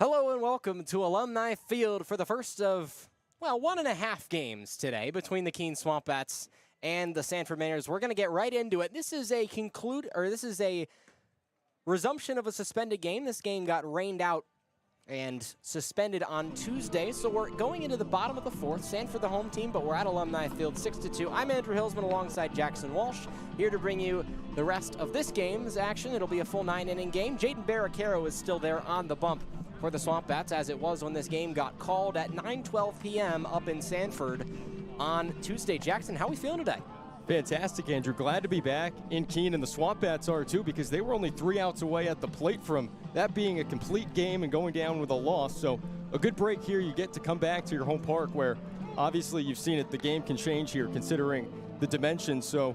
Hello and welcome to Alumni Field for the first of, well, 1.5 games today between the Keene SwampBats and the Sanford Mainers. We're going to get right into it. This is a resumption of a suspended game. This game got rained out and suspended on Tuesday, so we're going into the bottom of the fourth. Sanford the home team, but we're at Alumni Field 6-2. I'm Andrew Hillsman alongside Jackson Walsh, here to bring you the rest of this game's action. It'll be a full 9-inning game. Jaden Barricaro is still there on the bump for the SwampBats, as it was when this game got called at 9:12 p.m. up in Sanford on Tuesday. Jackson, how are we feeling today? Fantastic, Andrew. Glad to be back in Keene, and the SwampBats are too, because they were only 3 outs away at the plate from that being a complete game and going down with a loss. So a good break here. You get to come back to your home park where obviously you've seen it. The game can change here considering the dimensions. So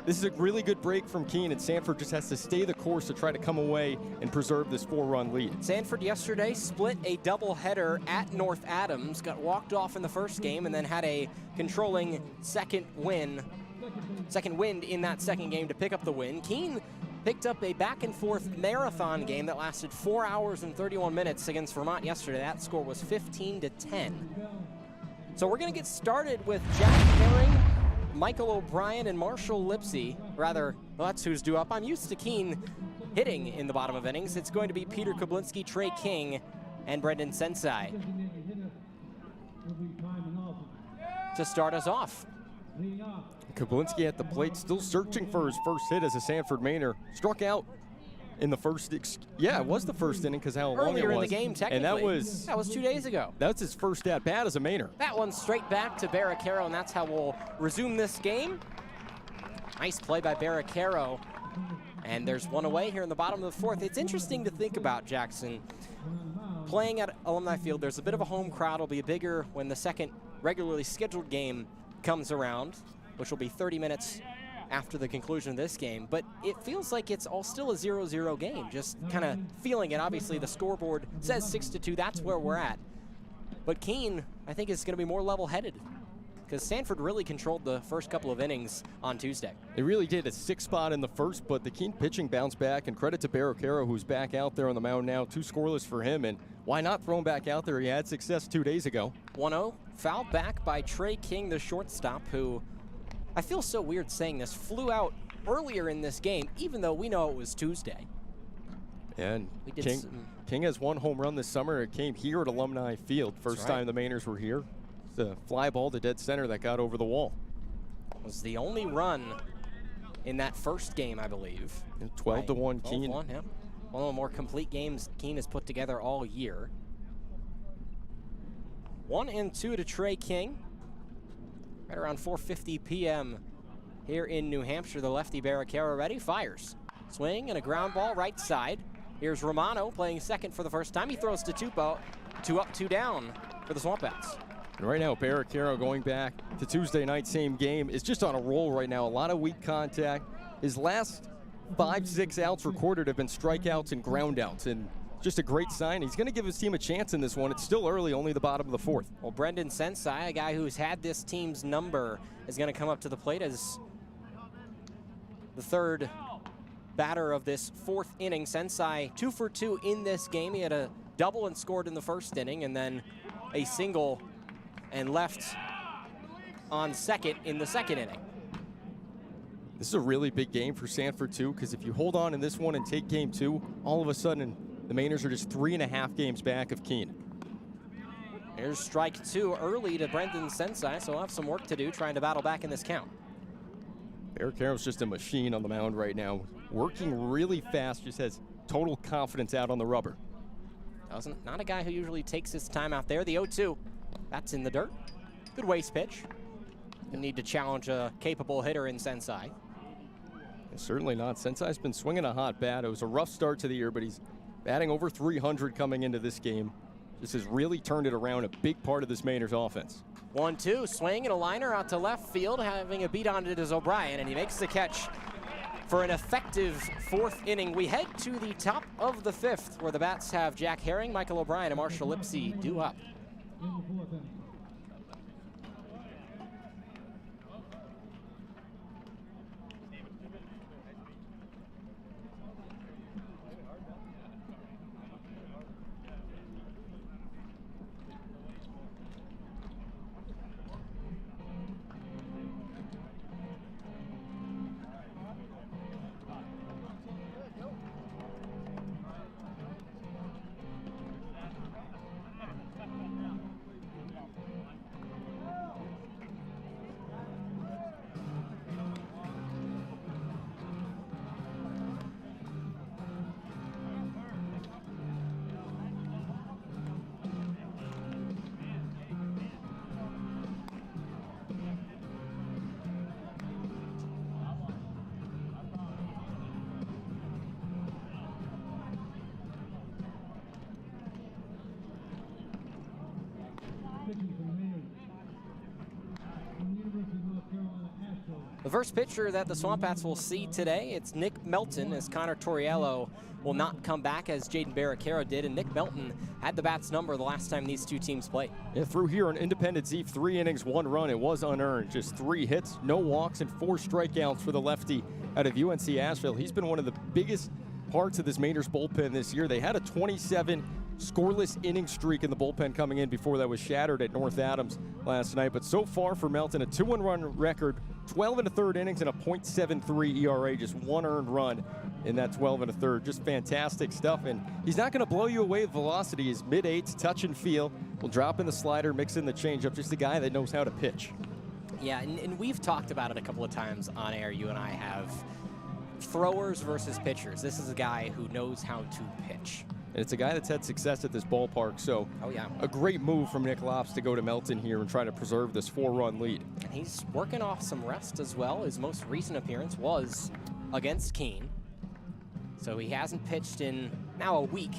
this is a really good break from Keene, and Sanford just has to stay the course to try to come away and preserve this 4-run lead. Sanford yesterday split a doubleheader at North Adams, got walked off in the first game, and then had a controlling second wind in that second game to pick up the win. Keene picked up a back-and-forth marathon game that lasted 4 hours and 31 minutes against Vermont yesterday. That score was 15-10. So we're going to get started with Jack Herring, Michael O'Brien, and Marshall Lipsy. Rather, well, that's who's due up. I'm used to Keene hitting in the bottom of innings. It's going to be Peter Kublinski, Trey King, and Brendan Sensai to start us off. Kublinski at the plate, still searching for his first hit as a Sanford Mainer. Struck out in the first, it was the first inning because how long it was. Earlier in the game, technically. And that was 2 days ago. That's his first at-bat as a Mainer. That one straight back to Barricaro, and that's how we'll resume this game. Nice play by Barricaro. And there's one away here in the bottom of the fourth. It's interesting to think about, Jackson. Playing at Alumni Field, there's a bit of a home crowd. It'll be bigger when the second regularly scheduled game comes around, which will be 30 minutes after the conclusion of this game. But it feels like it's all still a 0-0 game, just kind of feeling it. Obviously, the scoreboard says 6-2. That's where we're at. But Keene, I think, is going to be more level-headed because Sanford really controlled the first couple of innings on Tuesday. They really did. A 6 spot in the first, but the Keene pitching bounced back, and credit to Barricaro, who's back out there on the mound now. 2 scoreless for him, and why not throw him back out there? He had success 2 days ago. 1-0, fouled back by Trey King, the shortstop, who, I feel so weird saying this, flew out earlier in this game, even though we know it was Tuesday. And King has 1 home run this summer. It came here at Alumni Field. First time the Mainers were here. It's a fly ball to dead center that got over the wall. It was the only run in that first game, I believe. 12-1 Keene. 12-1, yeah. One of the more complete games Keene has put together all year. 1-2 to Trey King. Right around 4:50 p.m. here in New Hampshire. The lefty Barricaro ready, fires. Swing and a ground ball right side. Here's Romano playing second for the first time. He throws to Tupou. 2 up, 2 down for the SwampBats. And right now, Barricaro, going back to Tuesday night, same game, is just on a roll right now. A lot of weak contact. His last 5-6 outs recorded have been strikeouts and groundouts, and just a great sign. He's going to give his team a chance in this one. It's still early, only the bottom of the fourth. Well, Brendan Sensai, a guy who's had this team's number, is going to come up to the plate as the third batter of this fourth inning. Sensai 2 for 2 in this game. He had a double and scored in the first inning, and then a single and left on second in the second inning. This is a really big game for Sanford too, because if you hold on in this one and take game 2, all of a sudden the Mainers are just 3.5 games back of Keene. Here's strike 2 early to Brendan Sensai, so we'll have some work to do trying to battle back in this count. Barricaro's just a machine on the mound right now, working really fast, just has total confidence out on the rubber. Not a guy who usually takes his time out there. The 0-2, that's in the dirt. Good waste pitch. You need to challenge a capable hitter in Sensai. Certainly not. Sensai's been swinging a hot bat. It was a rough start to the year, but he's batting over 300 coming into this game. This has really turned it around, a big part of this Mainers offense. 1-2, swing and a liner out to left field, having a beat on it is O'Brien, and he makes the catch for an effective fourth inning. We head to the top of the fifth, where the Bats have Jack Herring, Michael O'Brien, and Marshall Lipsy due up. The first pitcher that the SwampBats will see today, it's Nick Melton, as Connor Torriello will not come back as Jaden Barricaro did, and Nick Melton had the Bats number the last time these two teams played. Yeah, through here on Independence Eve, 3 innings, 1 run. It was unearned. Just 3 hits, no walks, and 4 strikeouts for the lefty out of UNC Asheville. He's been one of the biggest parts of this Mainers bullpen this year. They had a 27 scoreless inning streak in the bullpen coming in before that was shattered at North Adams last night. But so far for Melton, a 2-1 record, 12 1/3 innings, and a .73 ERA, just 1 earned run in that 12 1/3. Just fantastic stuff. And he's not going to blow you away with velocity. He's mid-8s, touch and feel. Will drop in the slider, mix in the changeup. Just a guy that knows how to pitch. Yeah, and we've talked about it a couple of times on air. You and I have throwers versus pitchers. This is a guy who knows how to pitch. And it's a guy that's had success at this ballpark, so oh yeah, a great move from Nick Lops to go to Melton here and try to preserve this 4-run lead. And he's working off some rest as well. His most recent appearance was against Keene. So he hasn't pitched in now a week,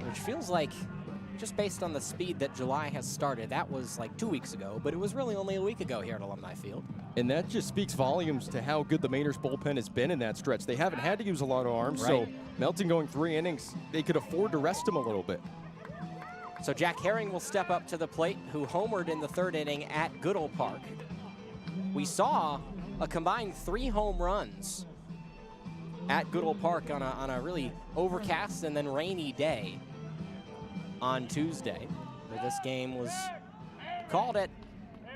which feels like, just based on the speed that July has started, that was like 2 weeks ago, but it was really only a week ago here at Alumni Field. And that just speaks volumes to how good the Mainers bullpen has been in that stretch. They haven't had to use a lot of arms, right. So Melton going 3 innings, they could afford to rest him a little bit. So Jack Herring will step up to the plate, who homered in the 3rd inning at Goodell Park. We saw a combined 3 home runs at Goodell Park on a really overcast and then rainy day on Tuesday. This game was called at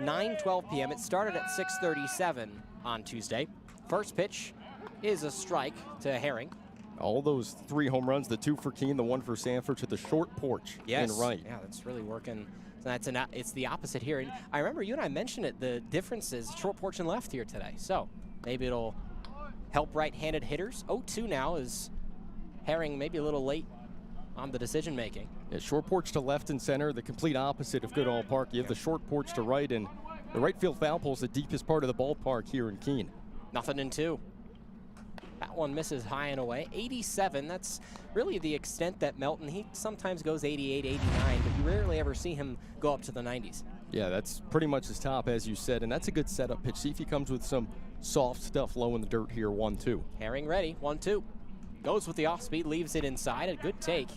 9:12 p.m. It started at 6:37 on Tuesday. First pitch is a strike to Herring. All those 3 home runs, the 2 for Keene, the 1 for Sanford, to the short porch yes. in right. Yeah, that's really working. So it's the opposite here. And I remember you and I mentioned it, the differences, short porch and left here today. So maybe it'll help right-handed hitters. 0-2 now is Herring maybe a little late on the decision making. Yeah, short porch to left and center, the complete opposite of Goodell Park. You have the short porch to right, and the right field foul pole is the deepest part of the ballpark here in Keene. 0-2. That one misses high and away. 87, that's really the extent that Melton, he sometimes goes 88, 89, but you rarely ever see him go up to the 90s. Yeah, that's pretty much his top, as you said, and that's a good setup pitch. See if he comes with some soft stuff low in the dirt here. 1-2. Herring ready. 1-2. Goes with the off speed, leaves it inside. A good take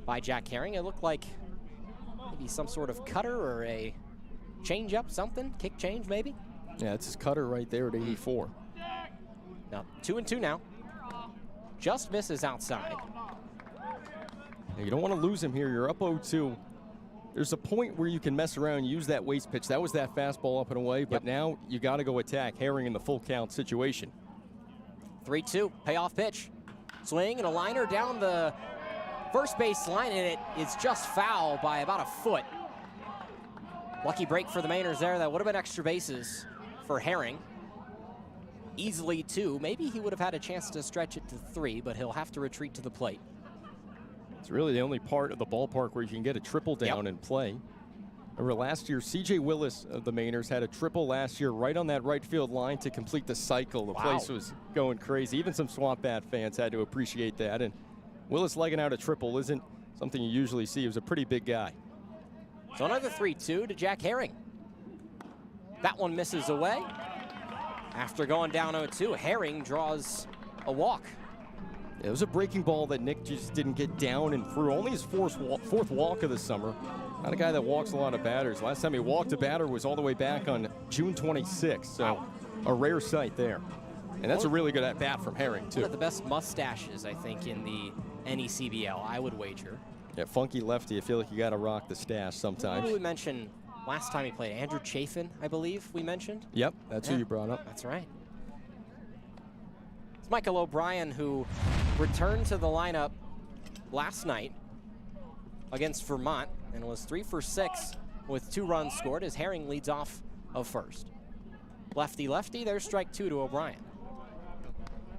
by Jack Herring. It looked like maybe some sort of cutter or a change up, something. Kick change, maybe. Yeah, it's his cutter right there at 84. Now 2-2 now. Just misses outside. Yeah, you don't want to lose him here. You're up 0-2. There's a point where you can mess around and use that waste pitch. That was that fastball up and away, but now you got to go attack Herring in the full count situation. 3-2, payoff pitch. Swing and a liner down the first base line, and it is just foul by about a foot. Lucky break for the Mainers there. That would have been extra bases for Herring. Easily 2. Maybe he would have had a chance to stretch it to 3, but he'll have to retreat to the plate. It's really the only part of the ballpark where you can get a triple down and play. Remember last year, C.J. Willis of the Mainers had a triple last year right on that right field line to complete the cycle. The place was going crazy. Even some SwampBat fans had to appreciate that. And Willis legging out a triple isn't something you usually see. He was a pretty big guy. So another 3-2 to Jack Herring. That one misses away. After going down 0-2, Herring draws a walk. It was a breaking ball that Nick just didn't get down and through. Only his fourth walk of the summer. Not a guy that walks a lot of batters. Last time he walked a batter was all the way back on June 26th, so a rare sight there. And that's a really good at-bat from Herring, too. One of the best mustaches, I think, in the NECBL, I would wager. Yeah, funky lefty. I feel like you got to rock the stash sometimes. Who did we mention last time he played? Andrew Chafin, I believe we mentioned. Yep, that's who you brought up. That's right. It's Michael O'Brien, who returned to the lineup last night against Vermont and was 3 for 6 with 2 runs scored as Herring leads off of first. Lefty, there's strike 2 to O'Brien.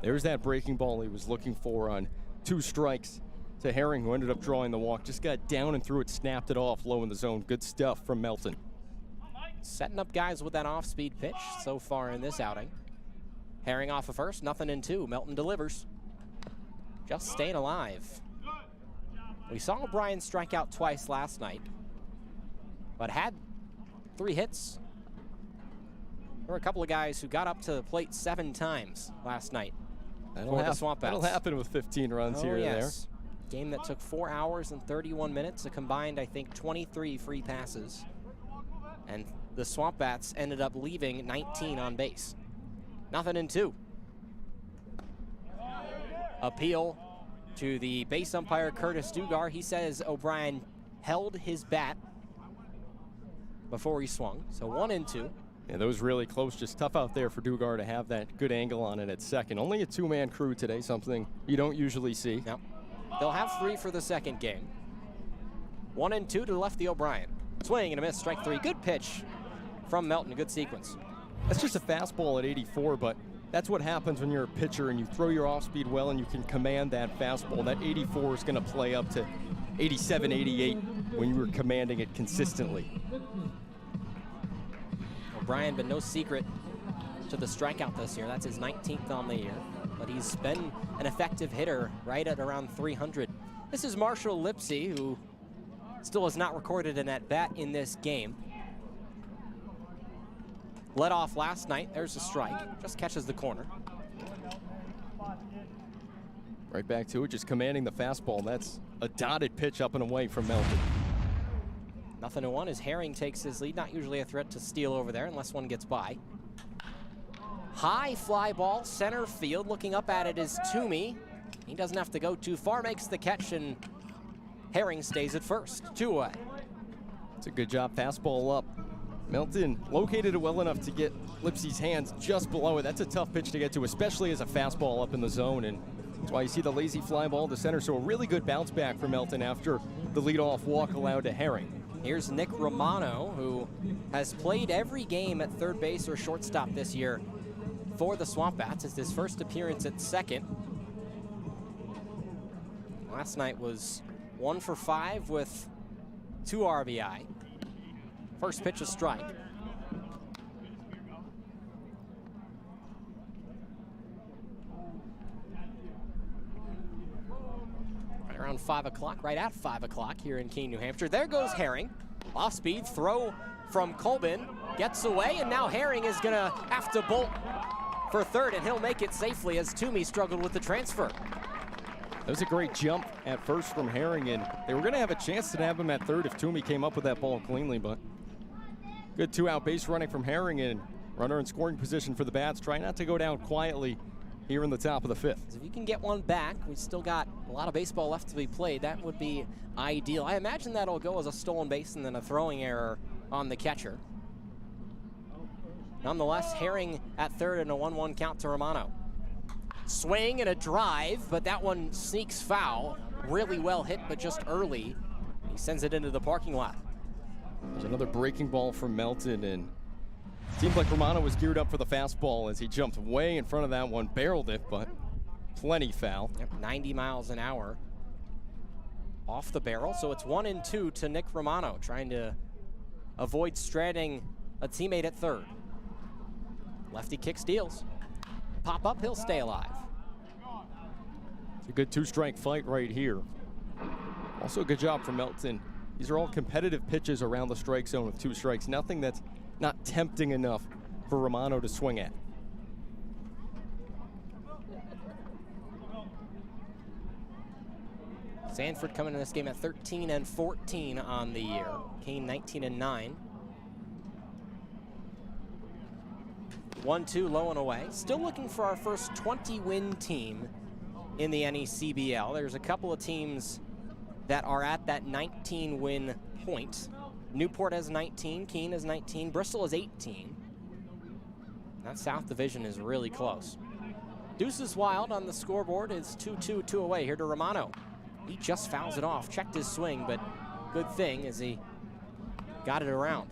There's that breaking ball he was looking for on 2 strikes to Herring, who ended up drawing the walk. Just got down and through it, snapped it off low in the zone. Good stuff from Melton. Setting up guys with that off-speed pitch so far in this outing. Herring off of first, 0-2. Melton delivers. Just staying alive. We saw O'Brien strike out twice last night, but had 3 hits. There were a couple of guys who got up to the plate 7 times last night for the SwampBats. That'll happen with 15 runs here and there. Game that took 4 hours and 31 minutes, a combined, I think, 23 free passes. And the SwampBats ended up leaving 19 on base. 0-2. Appeal to the base umpire, Curtis Dugar. He says O'Brien held his bat before he swung. So 1-2. Yeah, those really close. Just tough out there for Dugar to have that good angle on it at second. Only a 2-man crew today, something you don't usually see. Yep. They'll have 3 for the second game. 1-2 to lefty O'Brien. Swing and a miss, strike 3. Good pitch from Melton, good sequence. That's just a fastball at 84, but that's what happens when you're a pitcher and you throw your off-speed well and you can command that fastball. That 84 is going to play up to 87, 88 when you were commanding it consistently. O'Brien been no secret to the strikeout this year. That's his 19th on the year, but he's been an effective hitter right at around 300. This is Marshall Lipsy, who still has not recorded an at-bat in this game. Led off last night. There's a strike. Just catches the corner. Right back to it, just commanding the fastball. That's a dotted pitch up and away from Melton. 0-1 as Herring takes his lead. Not usually a threat to steal over there unless one gets by. High fly ball, center field. Looking up at it is Toomey. He doesn't have to go too far, makes the catch, and Herring stays at first. 2 away. It's a good job, fastball up. Melton located it well enough to get Lipsy's hands just below it. That's a tough pitch to get to, especially as a fastball up in the zone, and that's why you see the lazy fly ball to center. So a really good bounce back for Melton after the leadoff walk allowed to Herring. Here's Nick Romano, who has played every game at third base or shortstop this year for the SwampBats. It's his first appearance at second. Last night was 1 for 5 with 2 RBI. First pitch, a strike. Right around 5 o'clock, right at 5 o'clock here in Keene, New Hampshire. There goes Herring. Off speed, throw from Colbin. Gets away, and now Herring is going to have to bolt for third, and he'll make it safely as Toomey struggled with the transfer. That was a great jump at first from Herring, and they were going to have a chance to nab him at third if Toomey came up with that ball cleanly, but good 2-out base running from Herring, and runner in scoring position for the Bats. Try not to go down quietly here in the top of the 5th. If you can get one back, we've still got a lot of baseball left to be played. That would be ideal. I imagine that'll go as a stolen base and then a throwing error on the catcher. Nonetheless, Herring at third and a 1-1 count to Romano. Swing and a drive, but that one sneaks foul. Really well hit, but just early. He sends it into the parking lot. There's another breaking ball from Melton, and seems like Romano was geared up for the fastball as he jumped way in front of that one, barreled it, but plenty foul. Yep, 90 miles an hour off the barrel, so it's 1-2 to Nick Romano, trying to avoid stranding a teammate at third. Lefty kick steals. Pop up, he'll stay alive. It's a good 2-strike fight right here. Also a good job from Melton. These are all competitive pitches around the strike zone with 2 strikes. Nothing that's not tempting enough for Romano to swing at. Sanford coming in this game at 13-14 on the year. Keene 19-9. 1-2 low and away. Still looking for our first 20-win team in the NECBL. There's a couple of teams that are at that 19-win point. Newport has 19, Keene has 19, Bristol has 18. That South Division is really close. Deuces Wild on the scoreboard is 2-2, 2 away here to Romano. He just fouls it off, checked his swing, but good thing as he got it around.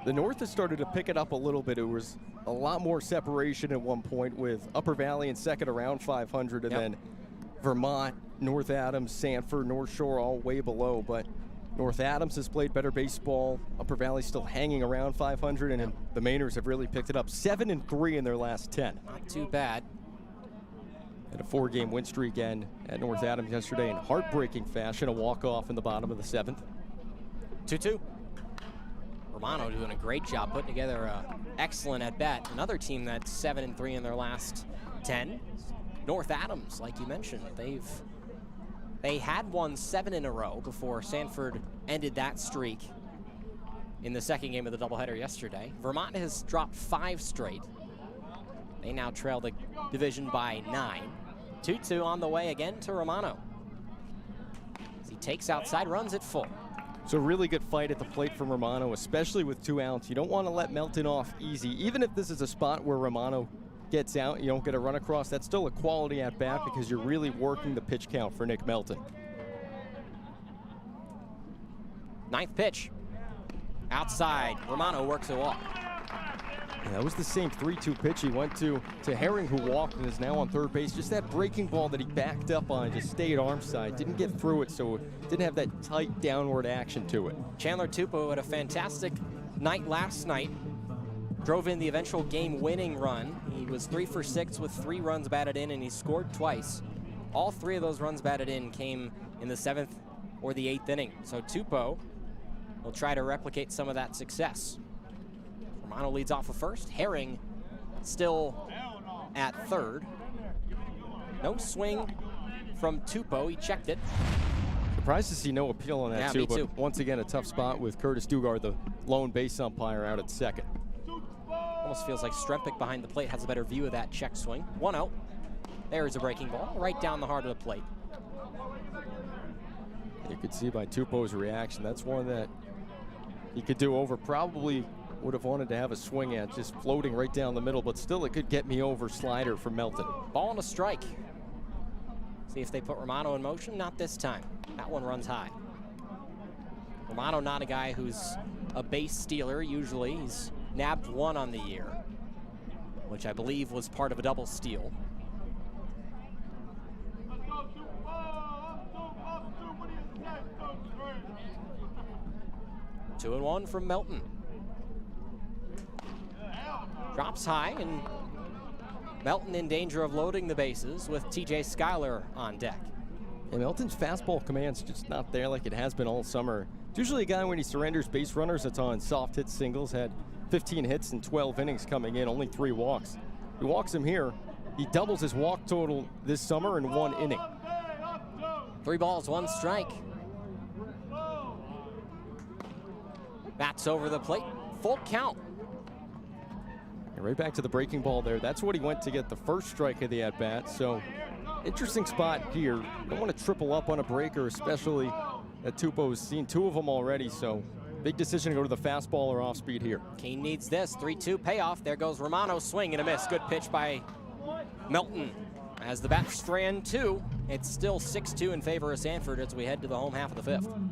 The North has started to pick it up a little bit. It was a lot more separation at one point with Upper Valley in second around 500, and then Vermont, North Adams, Sanford, North Shore all way below, but North Adams has played better baseball. Upper Valley still hanging around 500, and the Mainers have really picked it up. 7-3 in their last 10. Not too bad. Had a 4-game win streak again at North Adams yesterday in heartbreaking fashion, a walk-off in the bottom of the 7th. 2-2. Romano doing a great job putting together an excellent at-bat. Another team that's 7-3 in their last 10. North Adams, like you mentioned, they had won 7 in a row before Sanford ended that streak in the second game of the doubleheader yesterday. Vermont has dropped 5 straight. They now trail the division by 9. 2-2 on the way again to Romano. As he takes outside, runs it full. So really good fight at the plate from Romano, especially with 2 outs. You don't want to let Melton off easy. Even if this is a spot where Romano gets out, you don't get a run across, that's still a quality at bat because you're really working the pitch count for Nick Melton. 9th pitch. Outside, Romano works a walk. Yeah, that was the same 3-2 pitch he went to Herring, who walked and is now on third base. Just that breaking ball that he backed up on, just stayed arm side, didn't get through it, so it didn't have that tight downward action to it. Chandler Tupou had a fantastic night last night. Drove in the eventual game-winning run. He was 3 for 6 with 3 runs batted in, and he scored twice. All 3 of those runs batted in came in the 7th or the 8th inning. So Tupou will try to replicate some of that success. Romano leads off of first. Herring still at third. No swing from Tupou. He checked it. Surprised to see no appeal on that Yeah, too, me but once again a tough spot with Curtis Dugard, the lone base umpire, out at second. Almost feels like Strempick behind the plate has a better view of that check swing. 1 out. There's a breaking ball right down the heart of the plate. You could see by Tupou's reaction, that's one that he could do over. Probably would have wanted to have a swing at, just floating right down the middle, but still it could get me over slider from Melton. Ball and a strike. See if they put Romano in motion. Not this time. That one runs high. Romano not a guy who's a base stealer. Usually he's nabbed 1 on the year, which I believe was part of a double steal. Two and 1 from Melton. Drops high, and Melton in danger of loading the bases with TJ Schuyler on deck. And Melton's fastball command's just not there like it has been all summer. It's usually a guy when he surrenders base runners that's on soft hit singles. Had 15 hits in 12 innings coming in, only 3 walks. He walks him here. He doubles his walk total this summer in 1 inning. 3 balls, 1 strike. Bats over the plate, full count. And right back to the breaking ball there. That's what he went to get the first strike of the at-bat. So interesting spot here. You don't want to triple up on a breaker, especially that Tupou's seen 2 of them already. So big decision to go to the fastball or off speed here. Keene needs this. 3-2 payoff. There goes Romano, swing and a miss. Good pitch by Melton. As the bats strand 2, it's still 6-2 in favor of Sanford as we head to the home half of the 5th.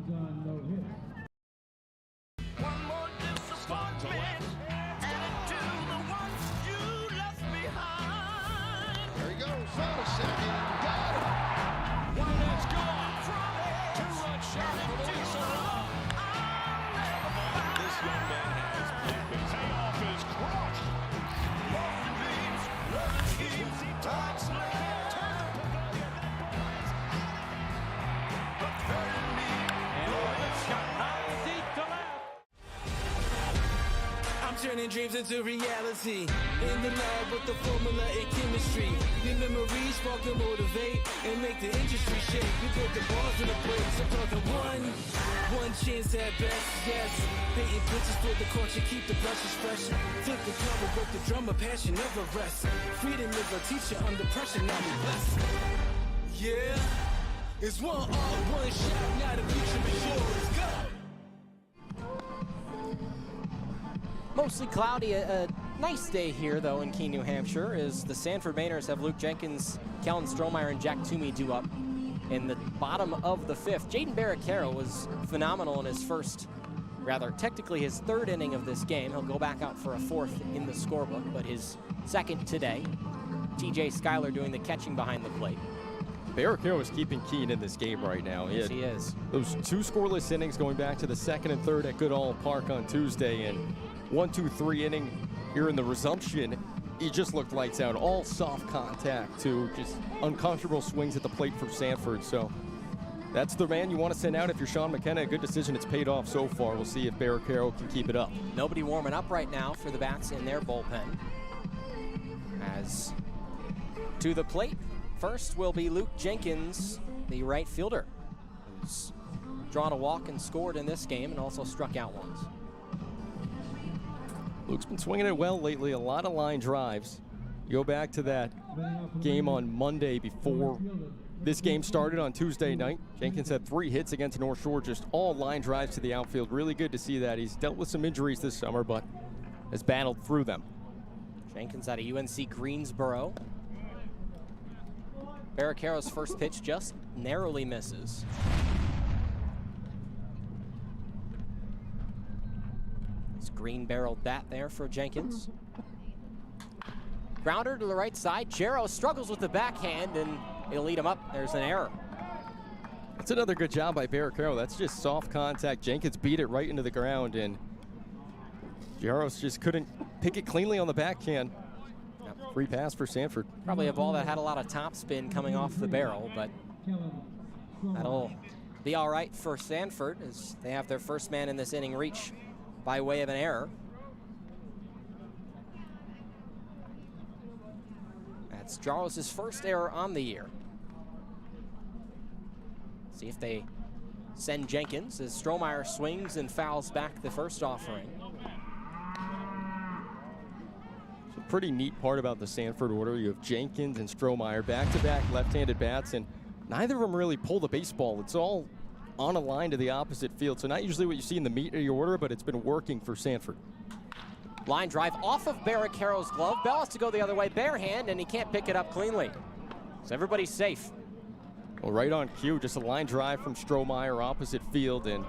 Turning dreams into reality. In the lab with the formula and chemistry. New memories spark and motivate and make the industry shake. We put the bars in the place. I'm talking one chance at best, yes. Painting pictures for the culture, keep the brushes fresh. Flip the cover with the drummer, passion never rest. Freedom is a teacher under pressure, now we blessed. Yeah, it's one art, one shot, now the future is yours. Go! Mostly cloudy, a nice day here, though, in Keene, New Hampshire, as the Sanford Mainers have Luke Jenkins, Kellen Strohmeyer, and Jack Toomey due up in the bottom of the 5th. Jaden Barricaro was phenomenal in his first, rather technically his 3rd inning of this game. He'll go back out for a 4th in the scorebook, but his 2nd today. TJ Schuyler doing the catching behind the plate. Barricaro is keeping Keene in this game right now. Yes, he is. Those 2 scoreless innings going back to the 2nd and 3rd at Goodall Park on Tuesday, and 1-2-3 inning here in the resumption. he just looked lights out. All soft contact to just uncomfortable swings at the plate for Sanford. So that's the man you want to send out if you're Sean McKenna. A good decision. It's paid off so far. We'll see if Barricaro can keep it up. Nobody warming up right now for the Bats in their bullpen. As to the plate, first will be Luke Jenkins, the right fielder, who's drawn a walk and scored in this game and also struck out once. Luke's been swinging it well lately, a lot of line drives. You go back to that game on Monday before this game started on Tuesday night. Jenkins had 3 hits against North Shore, just all line drives to the outfield. Really good to see that. He's dealt with some injuries this summer, but has battled through them. Jenkins out of UNC Greensboro. Barricaro's first pitch just narrowly misses. It's green-barreled bat there for Jenkins. Grounder to the right side. Jarrow struggles with the backhand, and it'll lead him up. There's an error. That's another good job by Barricaro. That's just soft contact. Jenkins beat it right into the ground, and Jarrow just couldn't pick it cleanly on the backhand. Yep. Free pass for Sanford. Probably a ball that had a lot of top spin coming off the barrel, but that'll be all right for Sanford as they have their first man in this inning reach by way of an error. That's Jarrow's first error on the year. See if they send Jenkins as Strohmeyer swings and fouls back the first offering. It's a pretty neat part about the Sanford order. You have Jenkins and Strohmeyer back-to-back left-handed bats, and neither of them really pull the baseball. It's all on a line to the opposite field. So not usually what you see in the meat of your order, but it's been working for Sanford. Line drive off of Barricaro's glove. Bell has to go the other way, bare hand, and he can't pick it up cleanly. So everybody's safe. Well, right on cue, just a line drive from Strohmeyer opposite field, and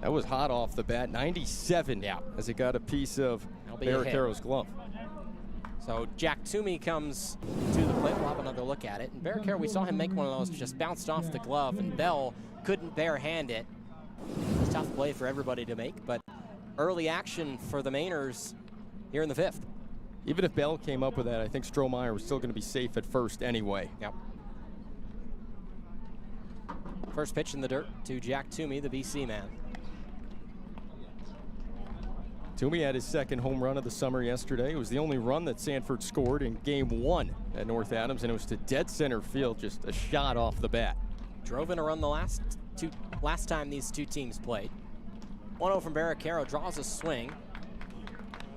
that was hot off the bat. 97 as it got a piece of Barricaro's glove. So Jack Toomey comes to the plate. We'll have another look at it. And Barricaro, we saw him make one of those, just bounced off the glove, and Bell couldn't bare hand it. It's a tough play for everybody to make, but early action for the Mainers here in the 5th. Even if Bell came up with that, I think Strohmeyer was still going to be safe at first anyway. Yep. First pitch in the dirt to Jack Toomey, the BC man. Toomey had his second home run of the summer yesterday. It was the only run that Sanford scored in Game 1 at North Adams, and it was to dead center field, just a shot off the bat. Drove in a run the last time these two teams played. 1-0 from Barricaro, draws a swing.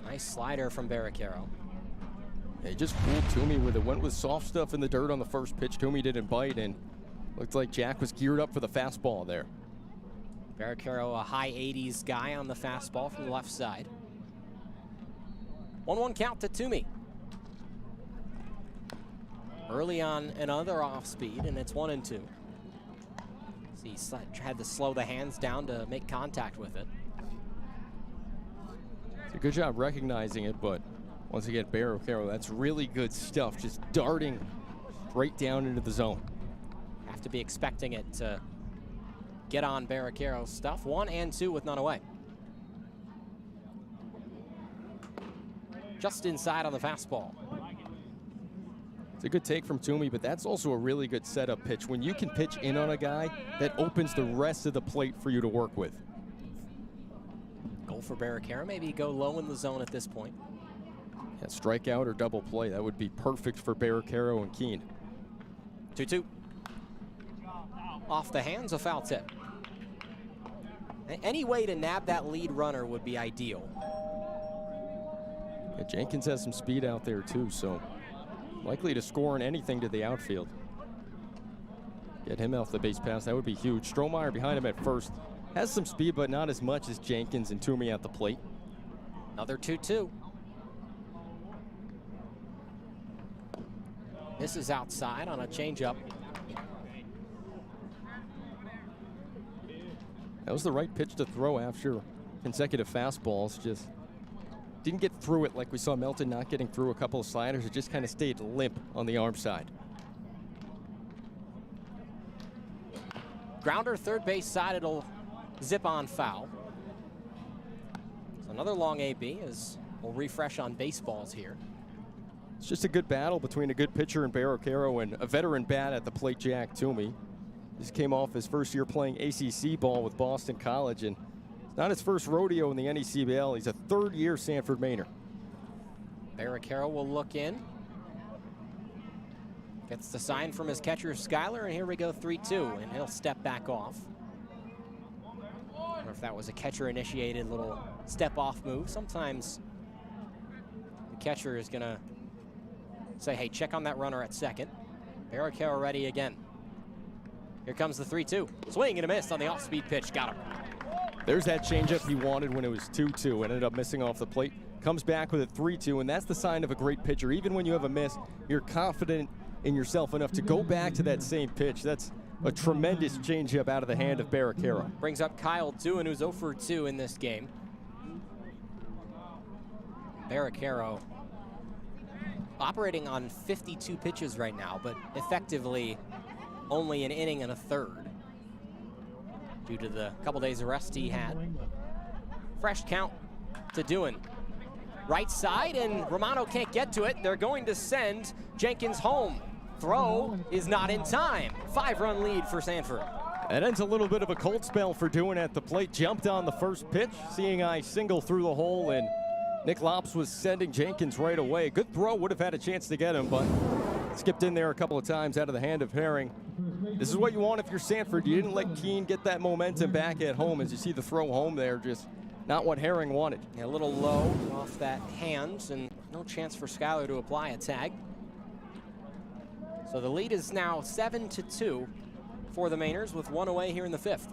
Nice slider from Barricaro. Yeah, he just fooled Toomey with it. Went with soft stuff in the dirt on the first pitch. Toomey didn't bite, and looked like Jack was geared up for the fastball there. Barricaro, a high 80s guy on the fastball from the left side. 1-1 count to Toomey. Early on another off speed, and it's 1-2. He had to slow the hands down to make contact with it. It's a good job recognizing it, but once again, Barricaro, that's really good stuff, just darting straight down into the zone. Have to be expecting it to get on Barricaro's stuff. 1-2 with none away. Just inside on the fastball. It's a good take from Toomey, but that's also a really good setup pitch. When you can pitch in on a guy, that opens the rest of the plate for you to work with. Goal for Barricaro. Maybe go low in the zone at this point. Yeah, strikeout or double play. That would be perfect for Barricaro and Keene. 2-2. Off the hands, a foul tip. Any way to nab that lead runner would be ideal. Yeah, Jenkins has some speed out there too, so likely to score on anything to the outfield. Get him off the base pass, that would be huge. Strohmeyer behind him at first. Has some speed, but not as much as Jenkins and Toomey at the plate. Another 2-2. This is outside on a changeup. That was the right pitch to throw after consecutive fastballs. Just didn't get through it like we saw Melton not getting through a couple of sliders. It just kind of stayed limp on the arm side. Grounder, third base side, it'll zip on foul. So another long AB as we'll refresh on baseballs here. It's just a good battle between a good pitcher in Barricaro and a veteran bat at the plate, Jack Toomey. Just came off his first year playing ACC ball with Boston College, and it's not his first rodeo in the NECBL. He's a third-year Sanford Mainer. Barricaro will look in. Gets the sign from his catcher, Skyler, and here we go 3-2, and he'll step back off. I wonder if that was a catcher-initiated little step-off move. Sometimes the catcher is gonna say, hey, check on that runner at second. Barricaro ready again. Here comes the 3-2. Swing and a miss on the off-speed pitch. Got him. There's that changeup he wanted when it was 2-2. Ended up missing off the plate. Comes back with a 3-2, and that's the sign of a great pitcher. Even when you have a miss, you're confident in yourself enough to go back to that same pitch. That's a tremendous changeup out of the hand of Barricaro. Brings up Kyle Doohan, who's 0 for 2 in this game. Barricaro operating on 52 pitches right now, but effectively only an inning and a third due to the couple days of rest he had. Fresh count to Doohan. Right side, and Romano can't get to it. They're going to send Jenkins home. Throw is not in time. 5-run lead for Sanford. That ends a little bit of a cold spell for Doohan at the plate. Jumped on the first pitch, seeing I single through the hole, and Nick Lops was sending Jenkins right away. Good throw, would have had a chance to get him, but skipped in there a couple of times out of the hand of Herring. This is what you want if you're Sanford. You didn't let Keene get that momentum back at home. As you see the throw home there, just not what Herring wanted. Yeah, a little low off that hand, and no chance for Skyler to apply a tag. So the lead is now 7-2 for the Mainers, with one away here in the fifth.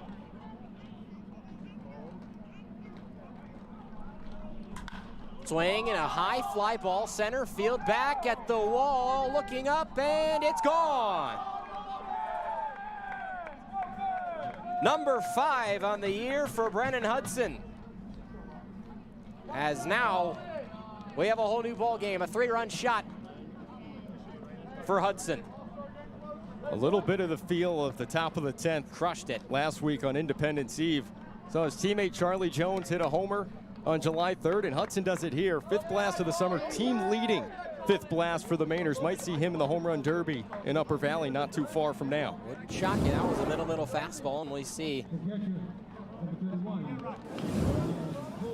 Swing and a high fly ball, center field, back at the wall, looking up, and it's gone. Number 5 on the year for Brennan Hudson. As now we have a whole new ball game, a 3-run shot for Hudson. A little bit of the feel of the top of the 10th. Crushed it last week on Independence Eve. So his teammate Charlie Jones hit a homer on July 3rd, and Hudson does it here. 5th blast of the summer, team leading 5th blast for the Mainers. Might see him in the home run derby in Upper Valley not too far from now. Wouldn't shock you. That was a middle fastball, and we see.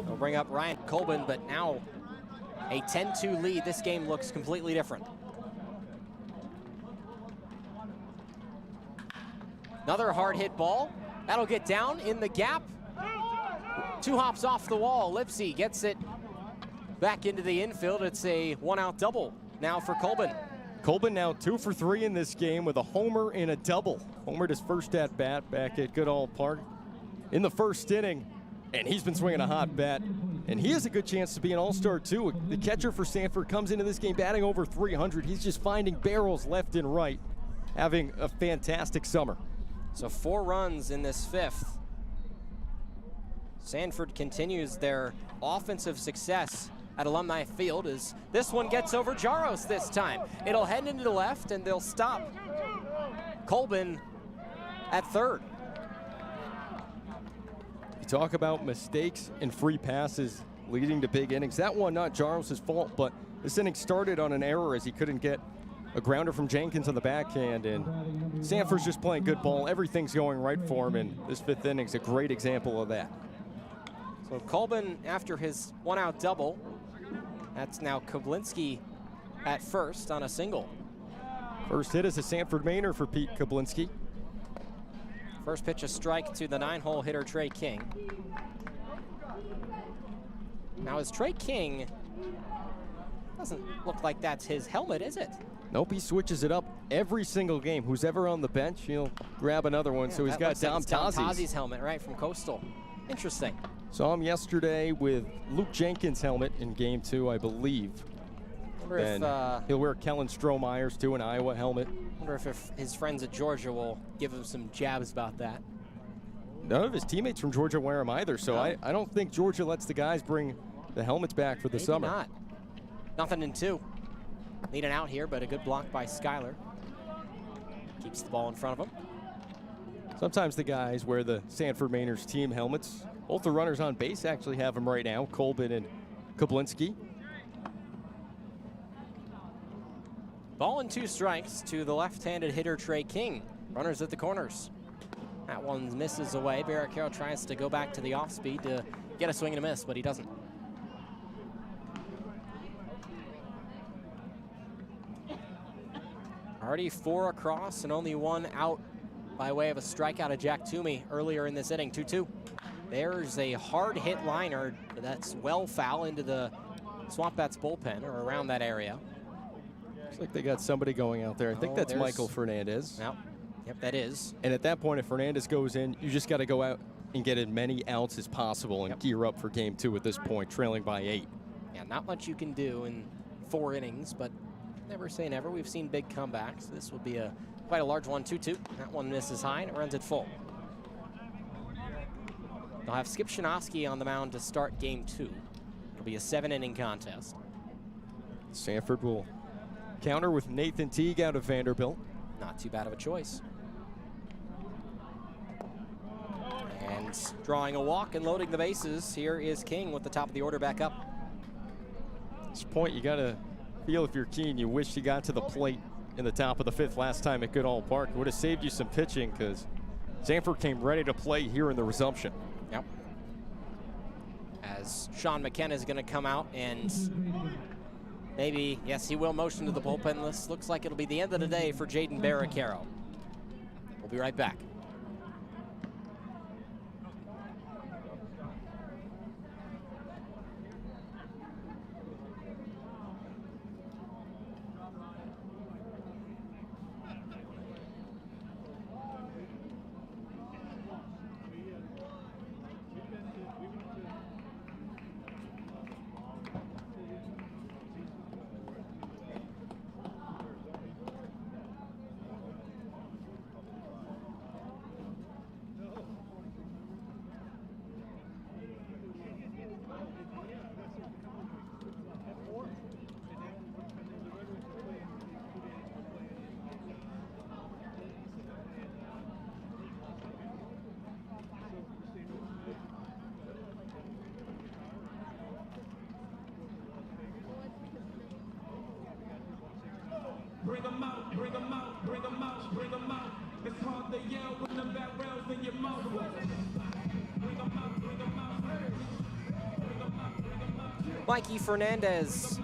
We'll bring up Ryan Colbin, but now a 10-2 lead. This game looks completely different. Another hard hit ball. That'll get down in the gap. 2 hops off the wall. Lipsy gets it back into the infield. It's a 1-out double now for Colbin. Colbin now 2 for 3 in this game with a homer and a double. Homered his first at bat back at Goodall Park in the first inning, and he's been swinging a hot bat. And he has a good chance to be an all-star too. The catcher for Sanford comes into this game batting over 300. He's just finding barrels left and right, having a fantastic summer. So 4 runs in this fifth. Sanford continues their offensive success at Alumni Field as this one gets over Jaros this time. It'll head into the left, and they'll stop Colbin at third. You talk about mistakes and free passes leading to big innings. That one not Jaros' fault, but this inning started on an error as he couldn't get a grounder from Jenkins on the backhand, and Sanford's just playing good ball. Everything's going right for him, and this 5th inning's a great example of that. So Colbin, after his 1-out double, that's now Koblinski at first on a single. First hit is a Sanford Mainer for Pete Koblinski. First pitch a strike to the 9-hole hitter Trey King. Now is Trey King, doesn't look like that's his helmet, is it? Nope, he switches it up every single game. Who's ever on the bench, he'll grab another one. Yeah, so he's got Dom Tazi's helmet, right, from Coastal. Interesting. Saw him yesterday with Luke Jenkins' helmet in game 2, I believe. Wonder and if, he'll wear Kellen Strohmeyer's too, an Iowa helmet. Wonder if his friends at Georgia will give him some jabs about that. None of his teammates from Georgia wear them either, so No. I don't think Georgia lets the guys bring the helmets back for the Maybe summer. Not. Nothing in 2. Need an out here, but a good block by Skyler. Keeps the ball in front of him. Sometimes the guys wear the Sanford Mainers team helmets. Both the runners on base actually have them right now, Colbin and Koblinski. Ball and 2 strikes to the left-handed hitter Trey King. Runners at the corners. That one misses away. Barricaro tries to go back to the off-speed to get a swing and a miss, but he doesn't. Already 4 across and only 1 out by way of a strikeout of Jack Toomey earlier in this inning. 2-2. There's a hard hit liner that's well foul into the SwampBats bullpen or around that area. Looks like they got somebody going out there. I think that's Michael Fernandez. Yep, that is. And at that point, if Fernandez goes in, you just got to go out and get as many outs as possible and gear up for game 2 at this point, trailing by 8. Yeah, not much you can do in 4 innings, but never say never. We've seen big comebacks. This will be quite a large one. 2-2. That one misses high and it runs it full. They'll have Skip Shinosky on the mound to start game 2. It'll be a 7-inning contest. Sanford will counter with Nathan Teague out of Vanderbilt. Not too bad of a choice. And drawing a walk and loading the bases, here is King with the top of the order back up. At this point, you got to feel if you're Keene, you wish you got to the plate in the top of the 5th last time at Goodall Park. It would have saved you some pitching because Sanford came ready to play here in the resumption. Yep. As Sean McKenna is going to come out and maybe, yes, he will motion to the bullpen. This looks like it'll be the end of the day for Jaden Barricaro. We'll be right back. Bring 'em out, bring 'em out, bring 'em out, bring 'em out. It's hard to yell when the barrel's in your mouth. Bring 'em out, bring 'em out. Bring 'em out, bring 'em out. Mikey Fernandez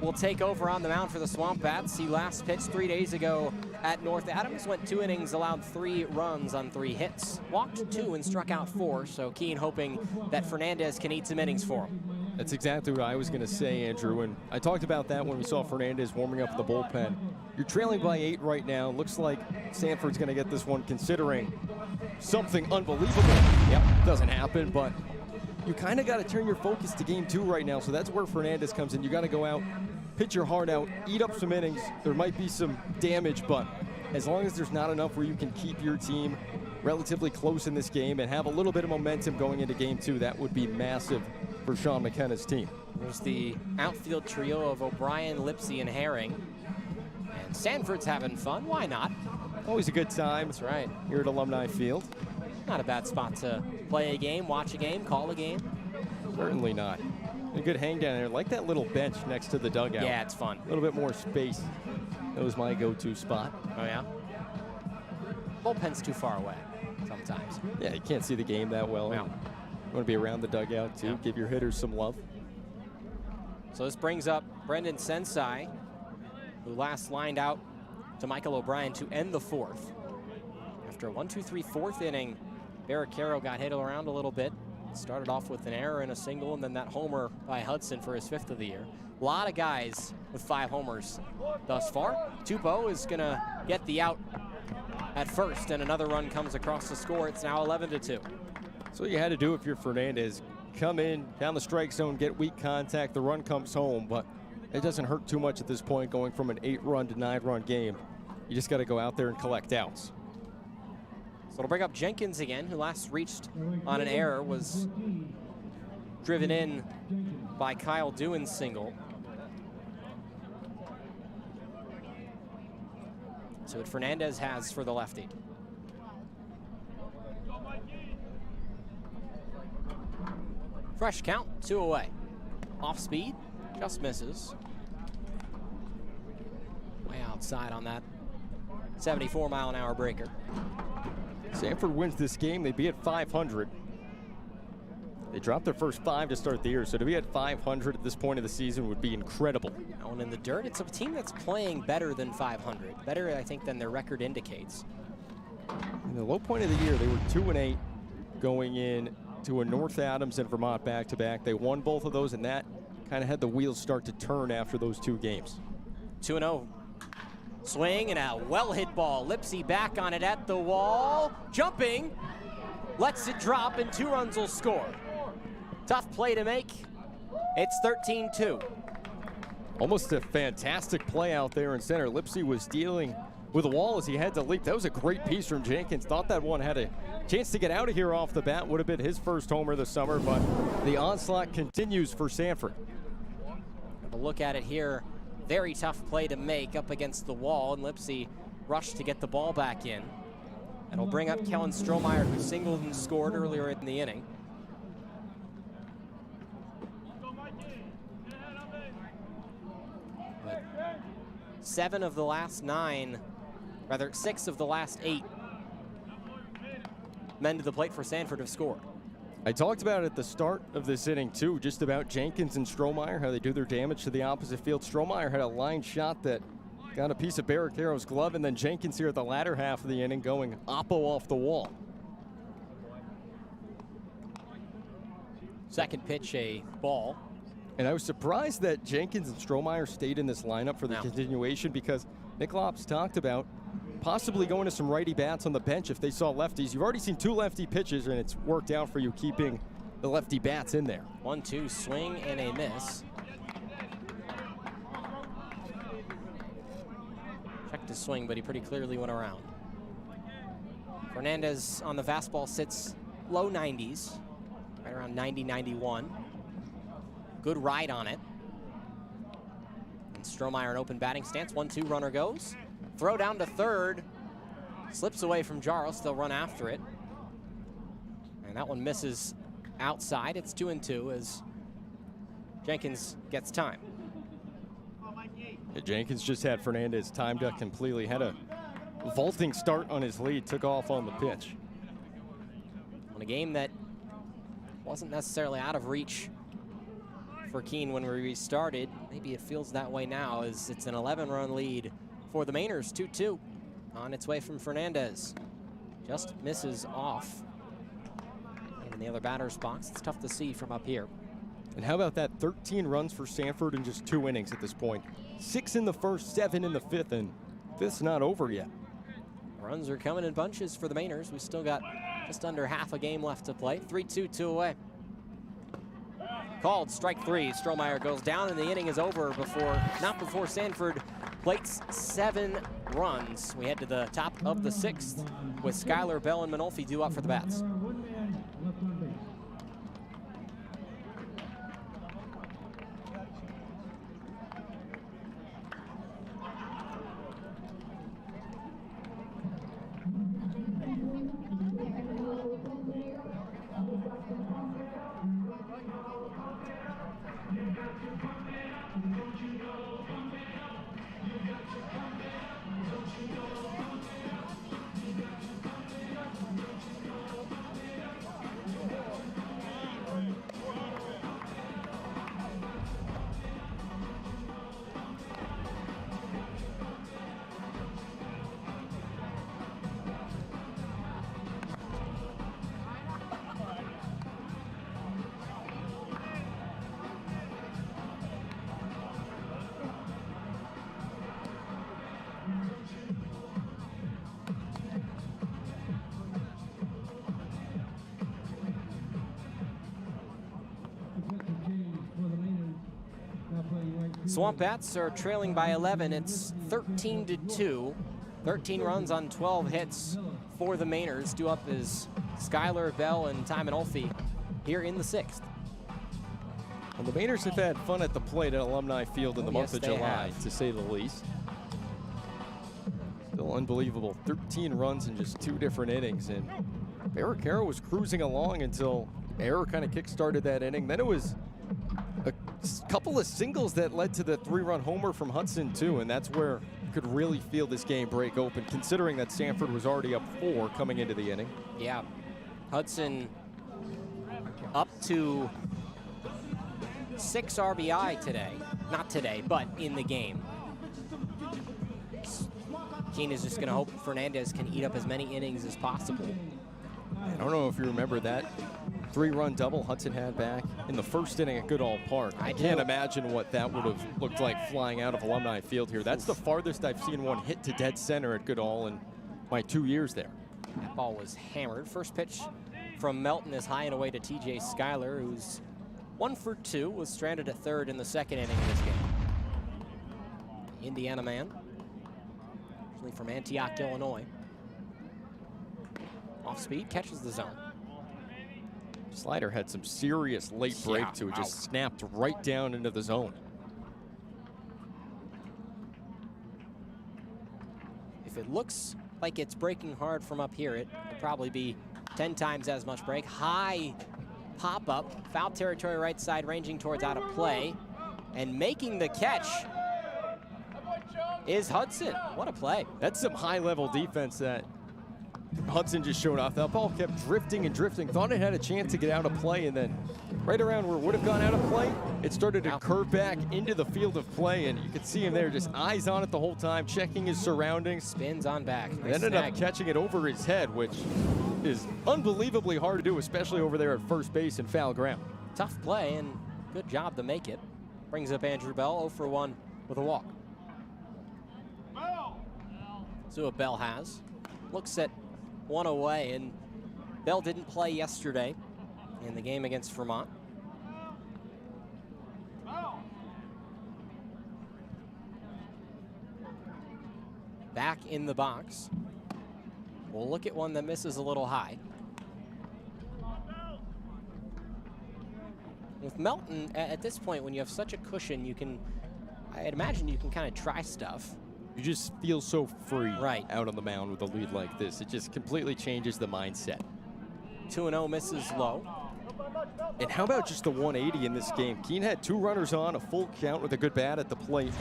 will take over on the mound for the SwampBats. He last pitched 3 days ago at North Adams, went 2 innings, allowed 3 runs on 3 hits. Walked 2 and struck out 4, so Keene hoping that Fernandez can eat some innings for him. That's exactly what I was going to say, Andrew, and I talked about that when we saw Fernandez warming up the bullpen. You're trailing by 8 right now. Looks like Sanford's going to get this one considering something unbelievable. Yep, doesn't happen, but you kind of got to turn your focus to game 2 right now, so that's where Fernandez comes in. You got to go out, pitch your heart out, eat up some innings. There might be some damage, but as long as there's not enough where you can keep your team relatively close in this game and have a little bit of momentum going into game 2, that would be massive for Sean McKenna's team. There's the outfield trio of O'Brien, Lipsy, and Herring. And Sanford's having fun. Why not? Always a good time. That's right. Here at Alumni Field. Not a bad spot to play a game, watch a game, call a game. Certainly not. A good hang down there. Like that little bench next to the dugout. Yeah, it's fun. A little bit more space. That was my go-to spot. Oh, yeah? Bullpen's too far away sometimes. Yeah, you can't see the game that well. Yeah. You want to be around the dugout, too. Yeah. Give your hitters some love. So this brings up Brendan Sensai, who last lined out to Michael O'Brien to end the 4th. After a 1-2-3 4th inning, Barricaro got hit around a little bit. Started off with an error and a single, and then that homer by Hudson for his 5th of the year. A lot of guys with 5 homers thus far. Tupou is going to get the out at first, and another run comes across the score. It's now 11-2. So you had to do if you're Fernandez. Come in, down the strike zone, get weak contact, the run comes home, but it doesn't hurt too much at this point going from an 8-run to 9-run game. You just got to go out there and collect outs. So it'll bring up Jenkins again, who last reached on an error, was driven in by Kyle Dewan's single. So what Fernandez has for the lefty. Fresh count, 2 away. Off speed, just misses. Way out outside on that 74-mile-an-hour breaker. Sanford wins this game. They'd be at 500. They dropped their first 5 to start the year, so to be at 500 at this point of the season would be incredible. Now, in the dirt, it's a team that's playing better than 500. Better, I think, than their record indicates. In the low point of the year, they were 2-8 going in to a North Adams and Vermont back-to-back. They won both of those, and that kind of had the wheels start to turn after those 2 games. 2-0. Swing and a well-hit ball. Lipsy back on it at the wall. Jumping. Lets it drop, and 2 runs will score. Tough play to make. It's 13-2. Almost a fantastic play out there in center. Lipsy was dealing with the wall as he had to leap. That was a great piece from Jenkins. Thought that one had a chance to get out of here off the bat. Would have been his first homer this summer, but the onslaught continues for Sanford. Have a look at it here. Very tough play to make up against the wall, and Lipsy rushed to get the ball back in. It'll bring up Kellen Strohmeyer, who singled and scored earlier in the inning. But 6 of the last 8 men to the plate for Sanford have scored. I talked about it at the start of this inning, too, just about Jenkins and Strohmeyer, how they do their damage to the opposite field. Strohmeyer had a line shot that got a piece of Barracaro's glove, and then Jenkins here at the latter half of the inning going oppo off the wall. Second pitch, a ball. And I was surprised that Jenkins and Strohmeyer stayed in this lineup for the continuation, because Nick Lops talked about possibly going to some righty bats on the bench if they saw lefties. You've already seen 2 lefty pitches, and it's worked out for you keeping the lefty bats in there. 1-2 swing and a miss. Checked his swing, but he pretty clearly went around. Fernandez on the fastball sits low 90s, right around 90, 91. Good ride on it. And Strohmeyer in open batting stance. 1-2 runner goes. Throw down to third. Slips away from Jaros. They'll run after it. And that one misses outside. It's 2-2 as Jenkins gets time. Yeah, Jenkins just had Fernandez timed up completely. Had a vaulting start on his lead. Took off on the pitch. On a game that wasn't necessarily out of reach for Keene when we restarted. Maybe it feels that way now as it's an 11-run lead for the Mainers. 2-2 on its way from Fernandez. Just misses off. And in the other batter's box, it's tough to see from up here. And how about that? 13 runs for Sanford in just 2 innings at this point. 6 in the first, 7 in the 5th, and 5th's not over yet. Runs are coming in bunches for the Mainers. We still got just under half a game left to play. 3-2, 2 away. Called strike 3. Strohmeyer goes down, and the inning is over not before Sanford plates 7 runs. We head to the top of the 6th with Skylar, Bell, and Manolfi due up for the bats. SwampBats are trailing by 11. It's 13-2. 13 runs on 12 hits for the Mainers. Due up is Skylar, Bell, and Ty Manolfi here in the 6th. Well, the Mainers have had fun at the plate at Alumni Field in the month of July, to say the least. Still unbelievable. 13 runs in just 2 different innings, and Barracaro was cruising along until error kind of kick-started that inning. Then it was a couple of singles that led to the 3-run homer from Hudson, too, and that's where could really feel this game break open, considering that Sanford was already up 4 coming into the inning. Yeah. Hudson up to 6 RBI today. Not today, but in the game. Keene is just going to hope Fernandez can eat up as many innings as possible. I don't know if you remember that 3-run double Hudson had back in the first inning at Goodall Park. I can't imagine what that would have looked like flying out of Alumni Field here. That's the farthest I've seen one hit to dead center at Goodall in my 2 years there. That ball was hammered. First pitch from Melton is high and away to TJ Schuyler, who's 1 for 2, was stranded at third in the second inning of this game. Indiana man, originally from Antioch, Illinois. Off speed, catches the zone. Slider had some serious late break to it, just snapped right down into the zone. If it looks like it's breaking hard from up here, it will probably be 10 times as much break. High pop up, foul territory right side, ranging towards out of play, and making the catch is Hudson. What a play. That's some high level defense that Hudson just showed off. That ball kept drifting and drifting. Thought it had a chance to get out of play, and then right around where it would have gone out of play, it started to curve back into the field of play, and you could see him there just eyes on it the whole time, checking his surroundings. Spins on back. Nice ended snag. up catching it over his head, which is unbelievably hard to do, especially over there at first base and foul ground. Tough play, and good job to make it. Brings up Andrew Bell, 0 for 1 with a walk. So what Bell has. Looks at one away, and Bell didn't play yesterday in the game against Vermont. Back in the box. We'll look at one that misses a little high. With Melton, at this point, when you have such a cushion, you can, I'd imagine you can kind of try stuff. You just feel so free out on the mound with a lead like this. It just completely changes the mindset. 2-0 misses low. And how about just the 180 in this game? Keene had 2 runners on, a full count with a good bat at the plate.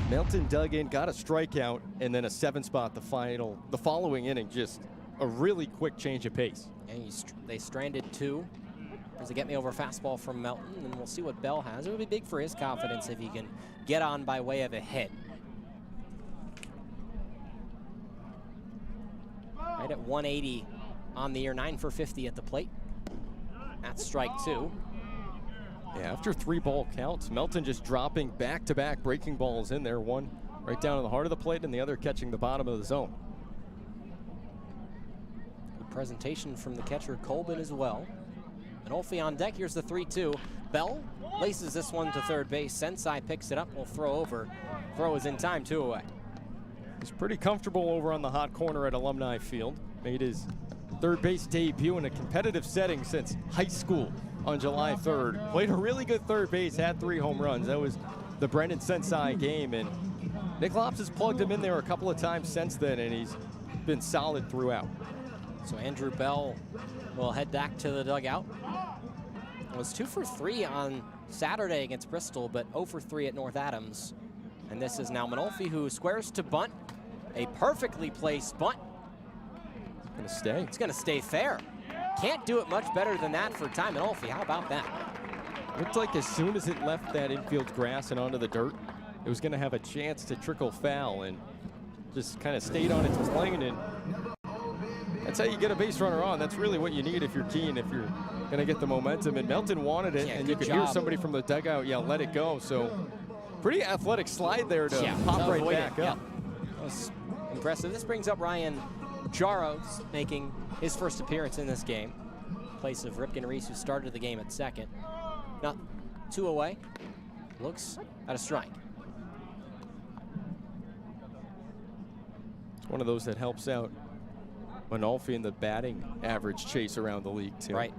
Melton dug in, got a strikeout, and then a 7-spot the following inning. Just a really quick change of pace. And they stranded 2. There's a get-me-over fastball from Melton, and we'll see what Bell has. It would be big for his confidence if he can get on by way of a hit. Right at 180 on the year, 9 for 50 at the plate. That's strike 2. Yeah, after 3 ball counts, Melton just dropping back-to-back breaking balls in there. One right down in the heart of the plate, and the other catching the bottom of the zone. Good presentation from the catcher Colbin as well. And Olfe on deck. Here's the 3-2. Bell laces this one to third base. Sensei picks it up. Will throw over. Throw is in time. 2 away. He's pretty comfortable over on the hot corner at Alumni Field. Made his third base debut in a competitive setting since high school on July 3rd. Played a really good third base, had 3 home runs. That was the Brendan Sensei game, and Nick Lops has plugged him in there a couple of times since then, and he's been solid throughout. So Andrew Bell will head back to the dugout. Was 2 for 3 on Saturday against Bristol, but 0 for 3 at North Adams. And this is now Manolfi, who squares to bunt. A perfectly placed bunt. It's gonna stay. It's gonna stay fair. Can't do it much better than that for Ty Manolfi. How about that? Looked like as soon as it left that infield grass and onto the dirt, it was gonna have a chance to trickle foul, and just kind of stayed on its plane, and that's how you get a base runner on. That's really what you need if you're Keene, if you're gonna get the momentum. And Melton wanted it, and you could hear somebody from the dugout yell, "Let it go." So pretty athletic slide there to pop right back up. That was impressive. This brings up Ryan Jaros, making his first appearance in this game. In place of Ripken Reese, who started the game at second. Now, 2 away. Looks at a strike. It's one of those that helps out Manolfi in the batting average chase around the league, too. Right.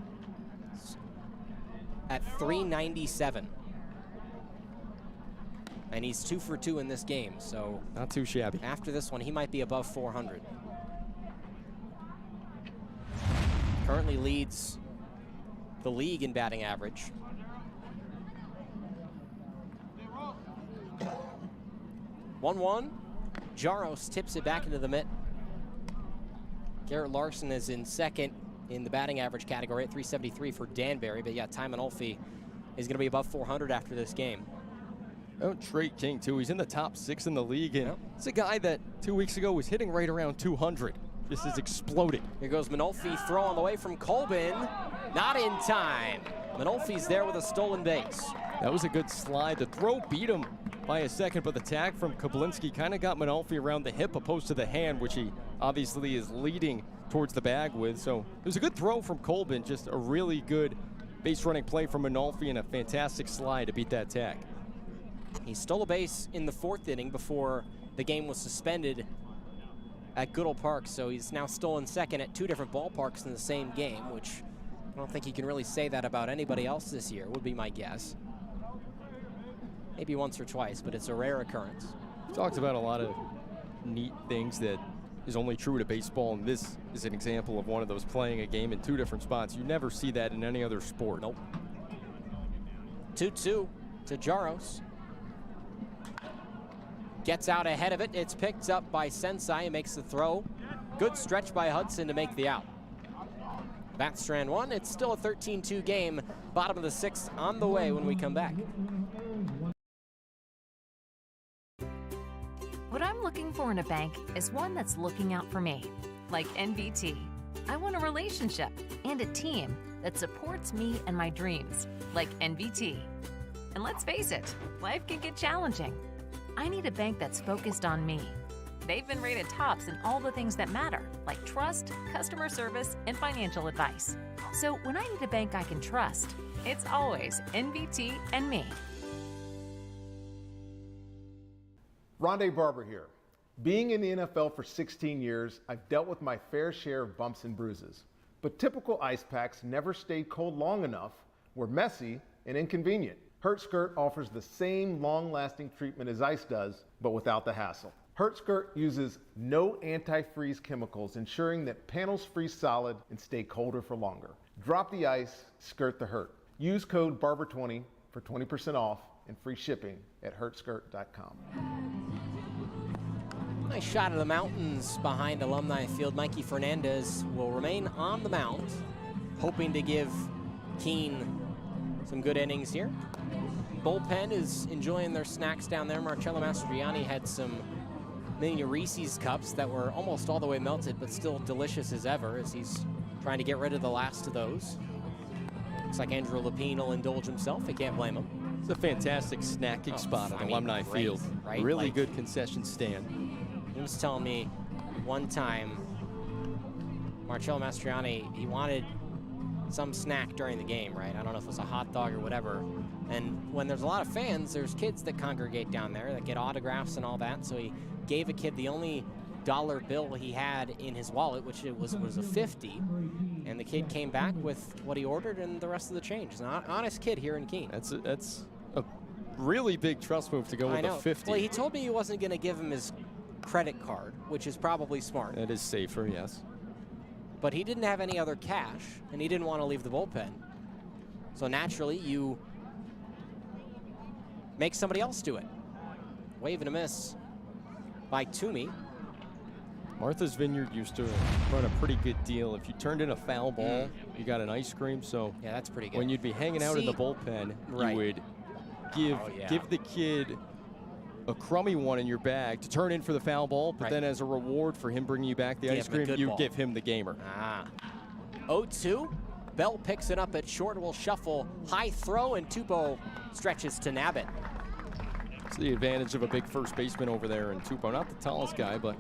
At 397. And he's 2 for 2 in this game, so not too shabby. After this one, he might be above 400. Currently leads the league in batting average. One Jaros tips it back into the mitt. Garrett Larson is in second in the batting average category at 373 for Danbury. But yeah, Ty Manolfi is going to be above 400 after this game. Oh, Trey King, too. He's in the top 6 in the league. And it's a guy that 2 weeks ago was hitting right around 200. This is exploding. Here goes Manolfi, throw on the way from Colbin. Not in time. Manolfi's there with a stolen base. That was a good slide. The throw beat him by a second, but the tag from Kablinski kind of got Manolfi around the hip opposed to the hand, which he obviously is leading towards the bag with. So it was a good throw from Colbin, just a really good base running play from Manolfi and a fantastic slide to beat that tag. He stole a base in the 4th inning before the game was suspended at Goodell Park, so he's now stolen second at 2 different ballparks in the same game, which I don't think you can really say that about anybody else this year, would be my guess. Maybe once or twice, but it's a rare occurrence. He talks about a lot of neat things that is only true to baseball, and this is an example of one of those, playing a game in 2 different spots. You never see that in any other sport. Nope. 2-2 to Jaros. Gets out ahead of it. It's picked up by Sensei and makes the throw. Good stretch by Hudson to make the out. Bat strand 1. It's still a 13-2 game. Bottom of the 6th on the way when we come back. What I'm looking for in a bank is one that's looking out for me, like NBT. I want a relationship and a team that supports me and my dreams, like NBT. And let's face it, life can get challenging. I need a bank that's focused on me. They've been rated tops in all the things that matter, like trust, customer service, and financial advice. So when I need a bank I can trust, it's always NBT and me. Rondé Barber here. Being in the NFL for 16 years, I've dealt with my fair share of bumps and bruises. But typical ice packs never stayed cold long enough, were messy and inconvenient. HurtSkirt offers the same long-lasting treatment as ice does, but without the hassle. HurtSkirt uses no antifreeze chemicals, ensuring that panels freeze solid and stay colder for longer. Drop the ice, skirt the hurt. Use code BARBER20 for 20% off and free shipping at hurtskirt.com. Nice shot of the mountains behind Alumni Field. Mikey Fernandez will remain on the mound, hoping to give Keene some good innings here. Bullpen is enjoying their snacks down there. Marcello Mastrogianni had some mini Reese's cups that were almost all the way melted, but still delicious as ever, as he's trying to get rid of the last of those. Looks like Andrew Lapine will indulge himself. I can't blame him. It's a fantastic snacking spot at Alumni Field. Right? Really like, good concession stand. He was telling me one time, Marcello Mastrogianni, he wanted some snack during the game, right? I don't know if it was a hot dog or whatever. And when there's a lot of fans, there's kids that congregate down there that get autographs and all that. So he gave a kid the only dollar bill he had in his wallet, which it was a 50. And the kid came back with what he ordered and the rest of the change. He's an honest kid here in Keene. That's a really big trust move to go with a 50. Well, he told me he wasn't going to give him his credit card, which is probably smart. That is safer, yes. But he didn't have any other cash, and he didn't want to leave the bullpen. So naturally, you make somebody else do it. Wave and a miss by Toomey. Martha's Vineyard used to run a pretty good deal. If you turned in a foul ball, you got an ice cream. So yeah, that's pretty good. When you'd be hanging out in the bullpen, right, you would give the kid a crummy one in your bag to turn in for the foul ball, but then as a reward for him bringing you back the ice cream, you give him the gamer. 0-2. Bell picks it up at short, will shuffle. High throw, and Tupou stretches to nab it. It's the advantage of a big first baseman over there, and Tupou, not the tallest guy, but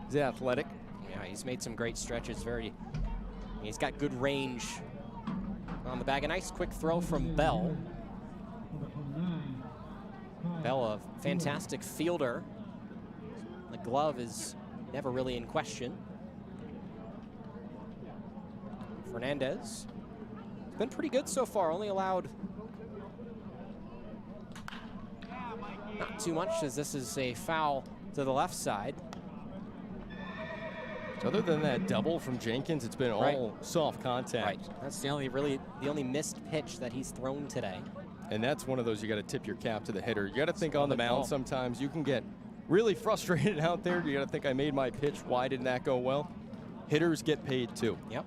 he's athletic. Yeah, he's made some great stretches. He's got good range on the bag. A nice quick throw from Bell. Bell, a fantastic fielder. The glove is never really in question. Fernandez has been pretty good so far. Only allowed not too much, as this is a foul to the left side. Other than that double from Jenkins, it's been all soft contact. Right. That's the only missed pitch that he's thrown today. And that's one of those you got to tip your cap to the hitter. You got to think on the mound sometimes. You can get really frustrated out there. You got to think I made my pitch. Why didn't that go well? Hitters get paid too. Yep.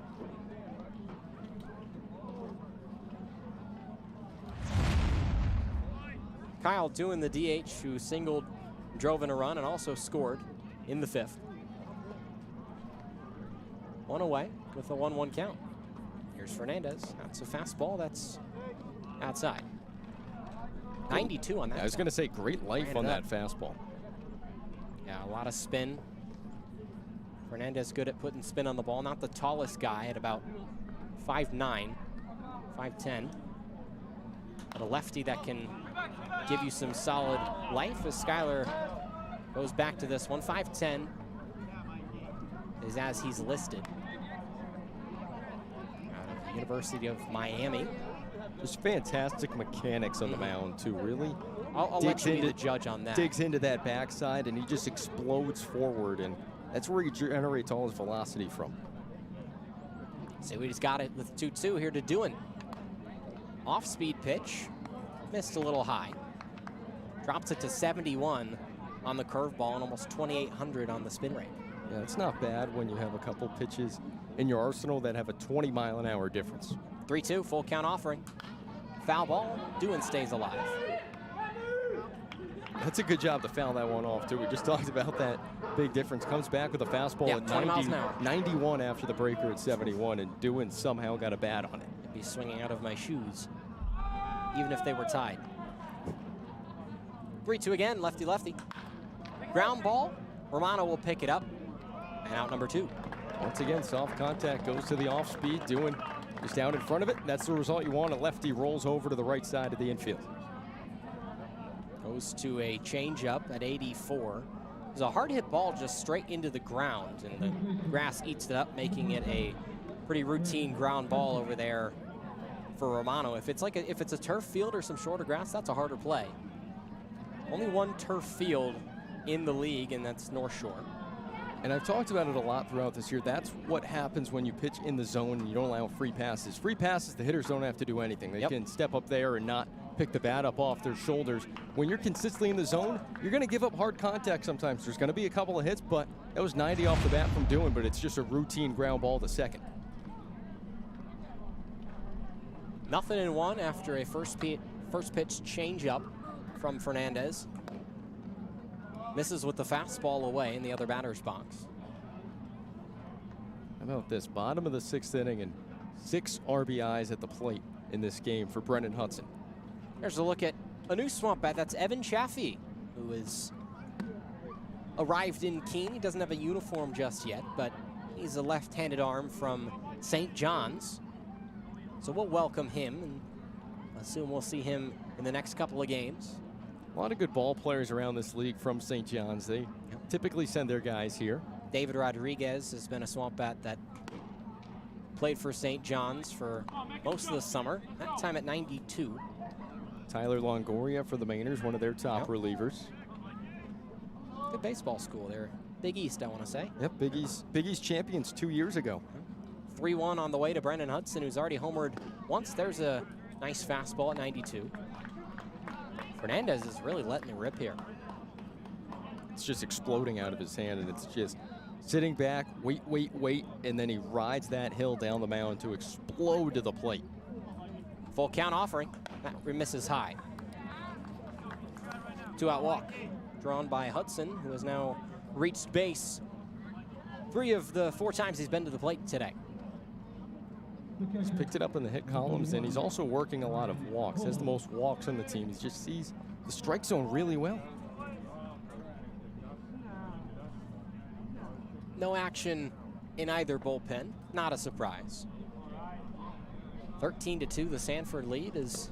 Kyle doing the DH, who singled, drove in a run, and also scored in the 5th. 1 away with a 1-1 count. Here's Fernandez. That's a fastball that's outside. 92 on that. I was going to say great life on that fastball. Yeah, a lot of spin. Fernandez good at putting spin on the ball. Not the tallest guy at about 5'9", 5'10". But a lefty that can give you some solid life as Skyler goes back to this one. 5'10" is as he's listed. Out of the University of Miami. Just fantastic mechanics on the mound too, really. I'll let you be the judge on that. Digs into that backside and he just explodes forward, and that's where he generates all his velocity from. So we just got it with 2-2 here to Doohan. Off-speed pitch, missed a little high. Drops it to 71 on the curveball and almost 2,800 on the spin rate. Yeah, it's not bad when you have a couple pitches in your arsenal that have a 20-mile-an-hour difference. 3-2, full count offering. Foul ball, Doohan stays alive. That's a good job to foul that one off, too. We just talked about that big difference. Comes back with a fastball at 20 miles an hour. 91 after the breaker at 71, and Doohan somehow got a bat on it. I'd be swinging out of my shoes, even if they were tied. 3-2 again, lefty-lefty. Ground ball, Romano will pick it up, and out number 2. Once again, soft contact goes to the off-speed. Doohan just out in front of it. That's the result you want. A lefty rolls over to the right side of the infield. Goes to a changeup at 84. It was a hard hit ball just straight into the ground, and the grass eats it up, making it a pretty routine ground ball over there for Romano. If it's a turf field or some shorter grass, that's a harder play. Only one turf field in the league, and that's North Shore. And I've talked about it a lot throughout this year. That's what happens when you pitch in the zone and you don't allow free passes. Free passes, the hitters don't have to do anything. They can step up there and not pick the bat up off their shoulders. When you're consistently in the zone, you're going to give up hard contact sometimes. There's going to be a couple of hits, but that was 90 off the bat from Doohan, but it's just a routine ground ball to second. 0-1 after a first pitch changeup from Fernandez. Misses with the fastball away in the other batter's box. How about this? Bottom of the 6th inning and 6 RBIs at the plate in this game for Brendan Hudson. There's a look at a new swamp bat. That's Evan Chaffee, who is arrived in Keene. He doesn't have a uniform just yet, but he's a left-handed arm from St. John's. So we'll welcome him and assume we'll see him in the next couple of games. A lot of good ball players around this league from St. John's. They typically send their guys here. David Rodriguez has been a swamp bat that played for St. John's for most of the summer, that time at 92. Tyler Longoria for the Mainers, one of their top relievers. Good baseball school there. Big East, I want to say. Yep, Big East champions 2 years ago. 3-1 on the way to Brendan Hudson, who's already homered once. There's a nice fastball at 92. Fernandez is really letting it rip here. It's just exploding out of his hand, and it's just sitting back, wait, and then he rides that hill down the mound to explode to the plate. Full count offering. That misses high. 2-out walk drawn by Hudson, who has now reached base 3 of the 4 times he's been to the plate today. He's picked it up in the hit columns, and he's also working a lot of walks. Has the most walks on the team. He just sees the strike zone really well. No action in either bullpen. Not a surprise. 13-2, the Sanford lead is.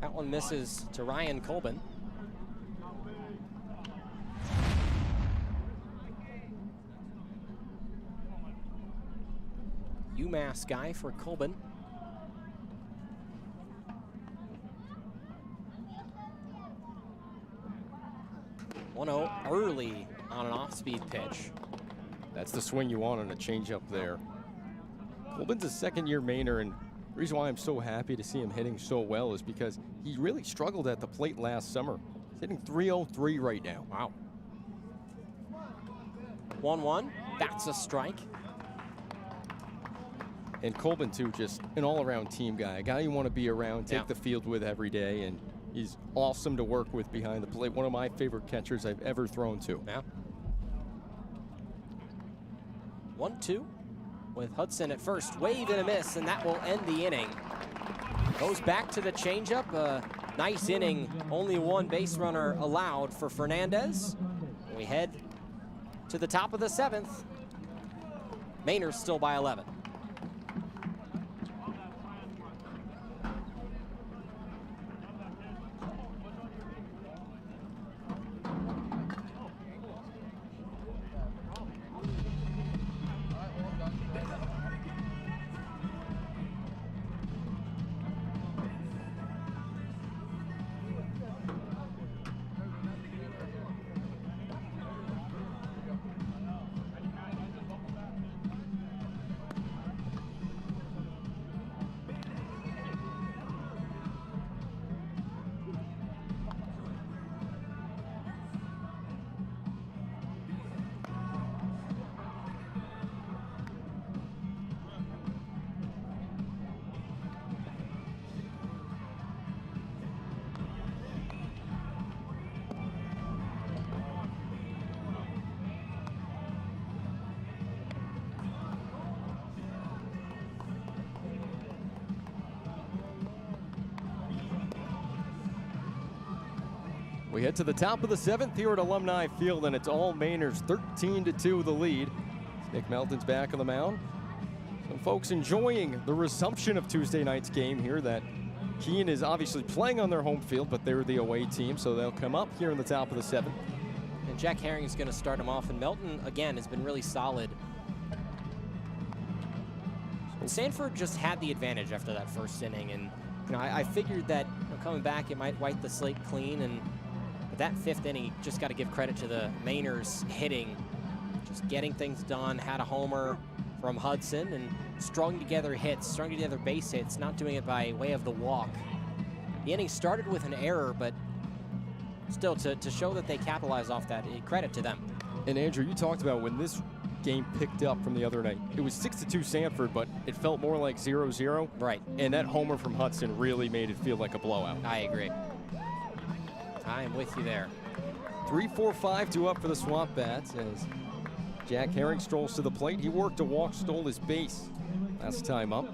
That one misses to Ryan Colbin. UMass guy for Colbin. Early on an off-speed pitch. That's the swing you want on a changeup there. Colbin's a second-year Mainer, and the reason why I'm so happy to see him hitting so well is because he really struggled at the plate last summer. hitting .303 right now. Wow. 1-1. That's a strike. And Colvin, too, just an all-around team guy. A guy you want to be around, take the field with every day. And he's awesome to work with behind the plate. One of my favorite catchers I've ever thrown to. Yeah. 1-2 with Hudson at first. Wave and a miss, and that will end the inning. Goes back to the changeup. A nice inning. Only one base runner allowed for Fernandez. We head to the top of the 7th. Mainers still by 11. We head to the top of the 7th here at Alumni Field, and it's all Mainers, 13-2 the lead. Nick Melton's back on the mound. Some folks enjoying the resumption of Tuesday night's game here. That Keene is obviously playing on their home field, but they're the away team, so they'll come up here in the top of the 7th. And Jack Herring is going to start him off, and Melton, again, has been really solid. And Sanford just had the advantage after that first inning, and I figured that coming back, it might wipe the slate clean, and but that 5th inning, you just got to give credit to the Mainers hitting, just getting things done. Had a homer from Hudson and strung together hits, strung together base hits, not doing it by way of the walk. The inning started with an error, but still to show that they capitalized off that, credit to them. And Andrew, you talked about when this game picked up from the other night. It was 6-2 Sanford, but it felt more like 0-0. Right. And that homer from Hudson really made it feel like a blowout. I agree. I am with you there. 3-4-5-2 up for the SwampBats as Jack Herring strolls to the plate. He worked a walk, stole his base last time up,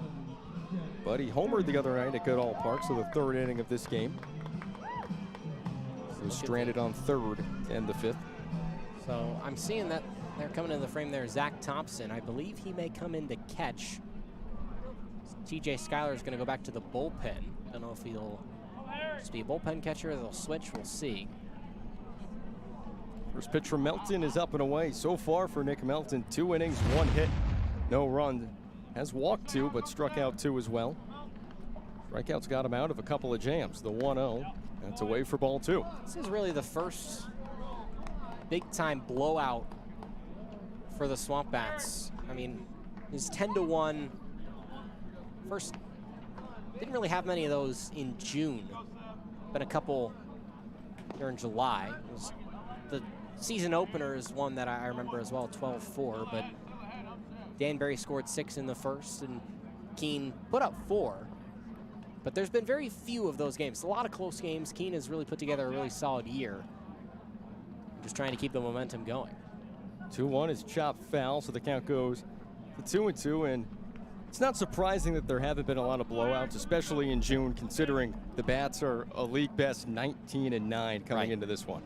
but he homered the other night at Goodall Park, so the 3rd inning of this game. He was stranded on 3rd to end the 5th. So I'm seeing that they're coming into the frame there. Zach Thompson, I believe he may come in to catch. TJ Schuyler is going to go back to the bullpen. Don't know if he'll just be a bullpen catcher or they'll switch. We'll see. First pitch from Melton is up and away. So far for Nick Melton, 2 innings, 1 hit, no run. Has walked 2, but struck out 2 as well. Strikeouts got him out of a couple of jams. The 1-0, that's away for ball 2. This is really the first big-time blowout for the SwampBats. I mean, it's 10-1. First, didn't really have many of those in June. Been a couple here in July. It was the season opener is one that I remember as well, 12-4, but Danbury scored 6 in the first, and Keene put up 4. But there's been very few of those games. A lot of close games. Keene has really put together a really solid year. Just trying to keep the momentum going. 2-1 is chopped foul, so the count goes to 2-2, and it's not surprising that there haven't been a lot of blowouts, especially in June, considering the Bats are a league best 19-9 coming into this one.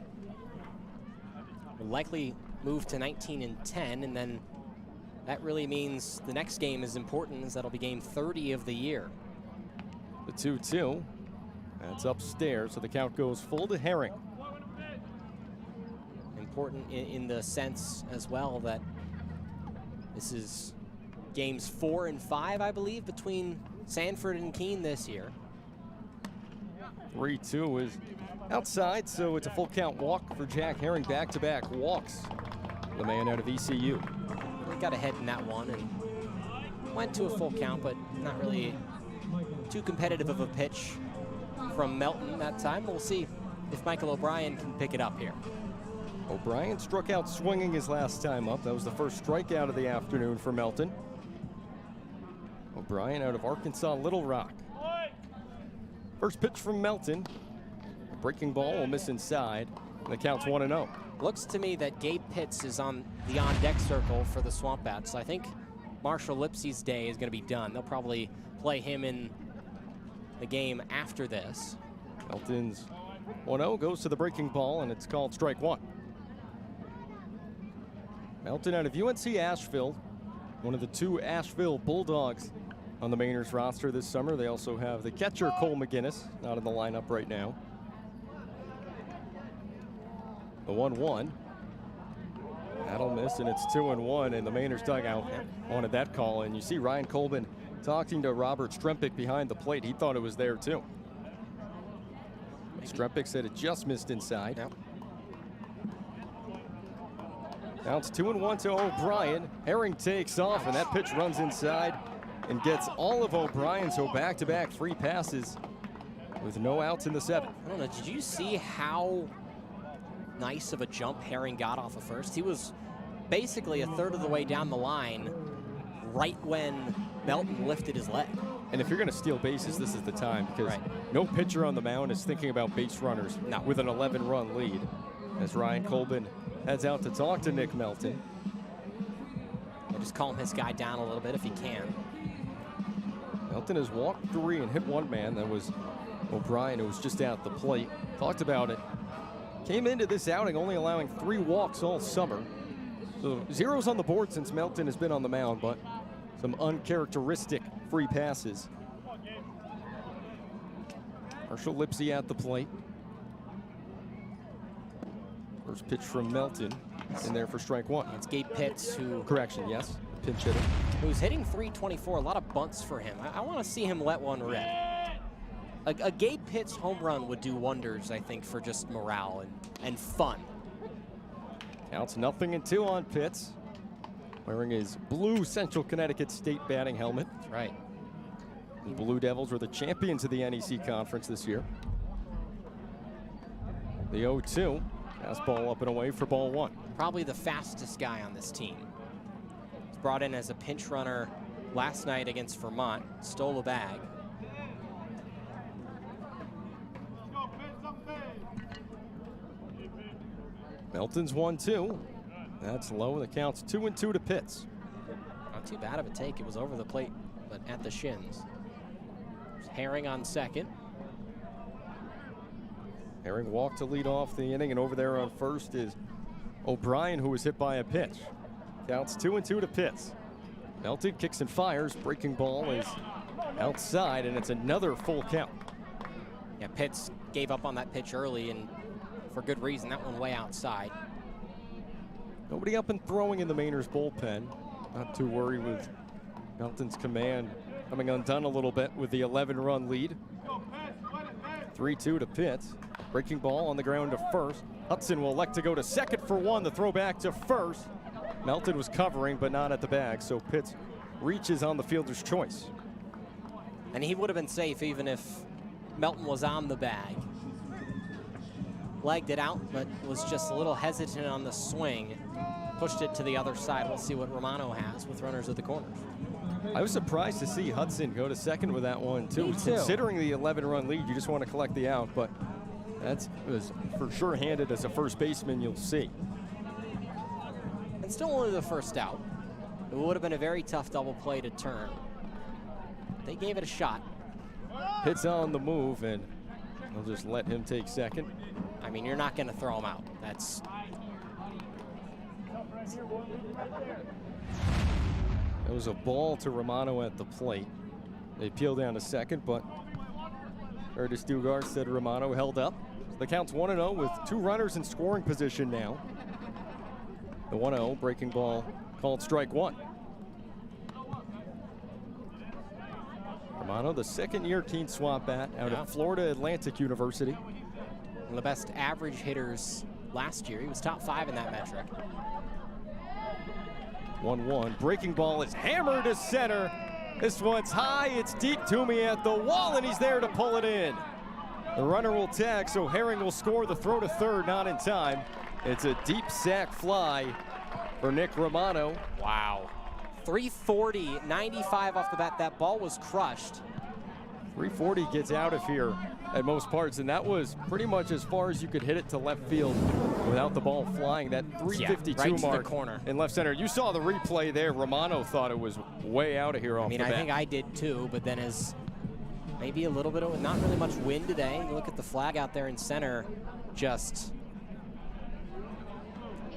Will likely move to 19-10, and then that really means the next game is important, as that'll be game 30 of the year. The 2-2, that's upstairs, so the count goes full to Herring. Important in the sense as well that this is games 4 and 5, I believe, between Sanford and Keene this year. 3-2 is outside, so it's a full count walk for Jack Herring. Back-to-back walks. The man out of ECU. Really got ahead in that one and went to a full count, but not really too competitive of a pitch from Melton that time. We'll see if Michael O'Brien can pick it up here. O'Brien struck out swinging his last time up. That was the first strikeout of the afternoon for Melton. O'Brien out of Arkansas Little Rock. First pitch from Melton. A breaking ball will miss inside. And the count's 1-0. Looks to me that Gabe Pitts is on the on-deck circle for the SwampBats. I think Marshall Lipsey's day is going to be done. They'll probably play him in the game after this. Melton's 1-0 goes to the breaking ball, and it's called strike one. Melton out of UNC Asheville, one of the two Asheville Bulldogs on the Mainers roster this summer. They also have the catcher Cole McGinnis, not in the lineup right now. The 1-1. That'll miss, and it's 2-1, and the Mainers dugout wanted that call. And you see Ryan Colbin talking to Robert Strempik behind the plate. He thought it was there too. Strempik said it just missed inside. Yep. Now it's 2-1 to O'Brien. Herring takes off, and that pitch runs inside and gets all of O'Brien. So back-to-back 3 passes with no outs in the 7th. I don't know, did you see how nice of a jump Herring got off of first? He was basically a third of the way down the line right when Melton lifted his leg. And if you're going to steal bases, this is the time, because no pitcher on the mound is thinking about base runners with an 11-run lead. As Ryan Colbin heads out to talk to Nick Melton. Yeah, just calm his guy down a little bit if he can. Melton has walked 3 and hit 1 man. That was O'Brien, who was just at the plate. Talked about it. Came into this outing only allowing 3 walks all summer. So zeros on the board since Melton has been on the mound, but some uncharacteristic free passes. Marshall Lipsey at the plate. First pitch from Melton in there for strike one. It's Gabe Pitts who... Correction, yes. Pinch hitter. Who's hitting .324, a lot of bunts for him. I want to see him let one rip. A Gabe Pitts home run would do wonders, I think, for just morale and fun. Counts 0-2 on Pitts. Wearing his blue Central Connecticut State batting helmet. That's right. The Blue Devils were the champions of the NEC Conference this year. The 0-2. Fastball up and away for ball 1. Probably the fastest guy on this team. He's brought in as a pinch runner last night against Vermont. Stole a bag. Melton's 1-2. That's low. The count's 2-2 to Pitts. Not too bad of a take. It was over the plate, but at the shins. Herring on second. Herring walked to lead off the inning, and over there on first is O'Brien, who was hit by a pitch. Counts 2-2 to Pitts. Melton kicks and fires. Breaking ball is outside, and it's another full count. Yeah, Pitts gave up on that pitch early, and for good reason. That one way outside. Nobody up and throwing in the Mainers bullpen. Not too worried with Melton's command coming undone a little bit with the 11-run lead. 3-2 to Pitts. Breaking ball on the ground to first. Hudson will elect to go to second for one. The throw back to first. Melton was covering, but not at the bag, so Pitts reaches on the fielder's choice. And he would have been safe even if Melton was on the bag. Legged it out, but was just a little hesitant on the swing. Pushed it to the other side. We'll see what Romano has with runners at the corners. I was surprised to see Hudson go to second with that one, too. Me too. Considering the 11-run lead, you just want to collect the out, but that was for sure handed as a first baseman, you'll see. And still only the first out. It would have been a very tough double play to turn. They gave it a shot. Pitts on the move, and they'll just let him take second. I mean, you're not going to throw him out. That's... It was a ball to Romano at the plate. They peeled down to second, but Curtis Dugard said Romano held up. So the count's 1-0 with 2 runners in scoring position now. The 1-0 breaking ball called strike one. Romano, the second-year Keene SwampBat out of Florida Atlantic University. One of the best average hitters last year. He was top 5 in that metric. 1-1. Breaking ball is hammered to center. This one's high. It's deep. Toomey at the wall, and he's there to pull it in. The runner will tag, so Herring will score. The throw to third, not in time. It's a deep sack fly for Nick Romano. Wow. 340, 95 off the bat. That ball was crushed. 340 gets out of here at most parts, and that was pretty much as far as you could hit it to left field without the ball flying. That 352 right to mark the corner in left center. You saw the replay there. Romano thought it was way out of here off the bat. I think I did too, but then as maybe a little bit of, not really much wind today. You look at the flag out there in center, just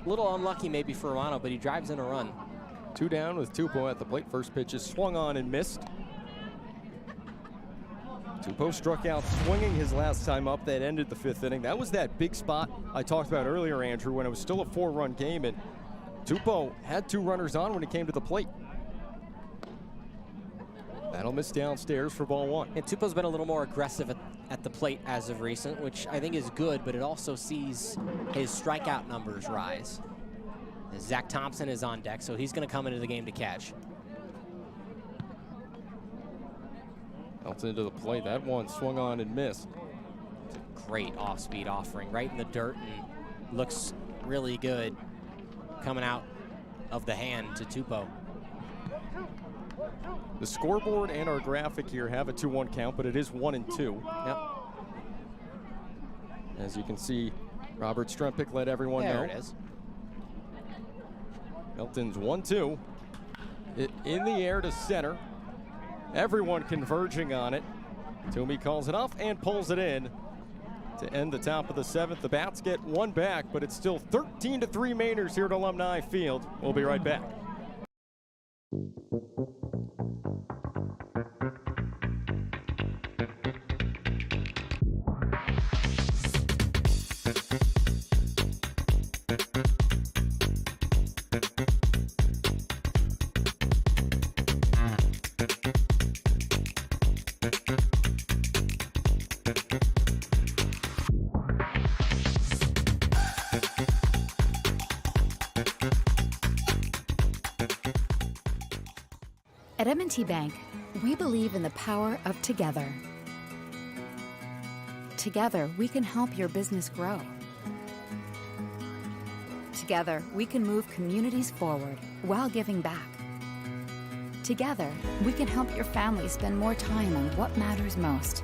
a little unlucky maybe for Romano, but he drives in a run. 2 down with Tupou at the plate. First pitch is swung on and missed. Tupou struck out swinging his last time up. That ended the 5th inning. That was that big spot I talked about earlier, Andrew, when it was still a 4-run game, and Tupou had 2 runners on when he came to the plate. That'll miss downstairs for ball 1. And Tupou's been a little more aggressive at the plate as of recent, which I think is good, but it also sees his strikeout numbers rise. And Zach Thompson is on deck, so he's going to come into the game to catch. Elton into the plate. That one swung on and missed. It's a great off-speed offering right in the dirt and looks really good coming out of the hand to Tupou. The scoreboard and our graphic here have a 2-1 count, but it is 1-2. Yep. As you can see, Robert Strempick let everyone know. There it is. Elton's 1-2. It in the air to center. Everyone converging on it. Toomey calls it off and pulls it in to end the top of the 7th. The Bats get 1 back, but it's still 13-3 Mainers here at Alumni Field. We'll be right back. At M&T Bank, we believe in the power of together. Together, we can help your business grow. Together, we can move communities forward while giving back. Together, we can help your family spend more time on what matters most.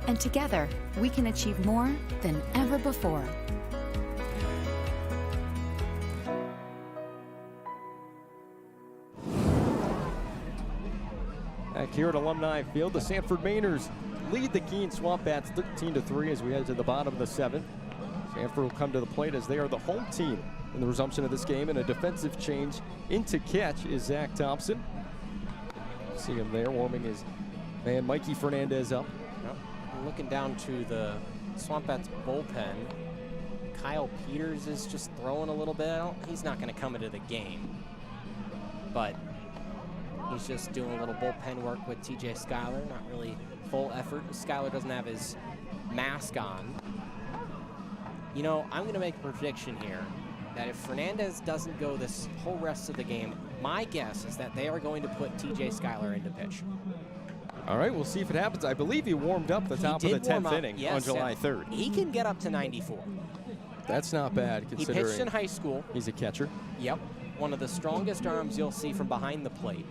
And together, we can achieve more than ever before. Back here at Alumni Field, the Sanford Mainers lead the Keene SwampBats 13-3 as we head to the bottom of the 7th. Sanford will come to the plate as they are the home team in the resumption of this game, and a defensive change into catch is Zach Thompson. See him there warming his man Mikey Fernandez up. Yep. Looking down to the SwampBats bullpen, Kyle Peters is just throwing a little bit. He's not going to come into the game, but he's just doing a little bullpen work with TJ Schuyler. Not really full effort. Schuyler doesn't have his mask on. You know, I'm going to make a prediction here that if Fernandez doesn't go this whole rest of the game, my guess is that they are going to put TJ Schuyler into pitch. All right, we'll see if it happens. I believe he warmed up the top of the 10th inning on July 3rd. He can get up to 94. That's not bad considering he pitched in high school. He's a catcher. Yep. One of the strongest arms you'll see from behind the plate.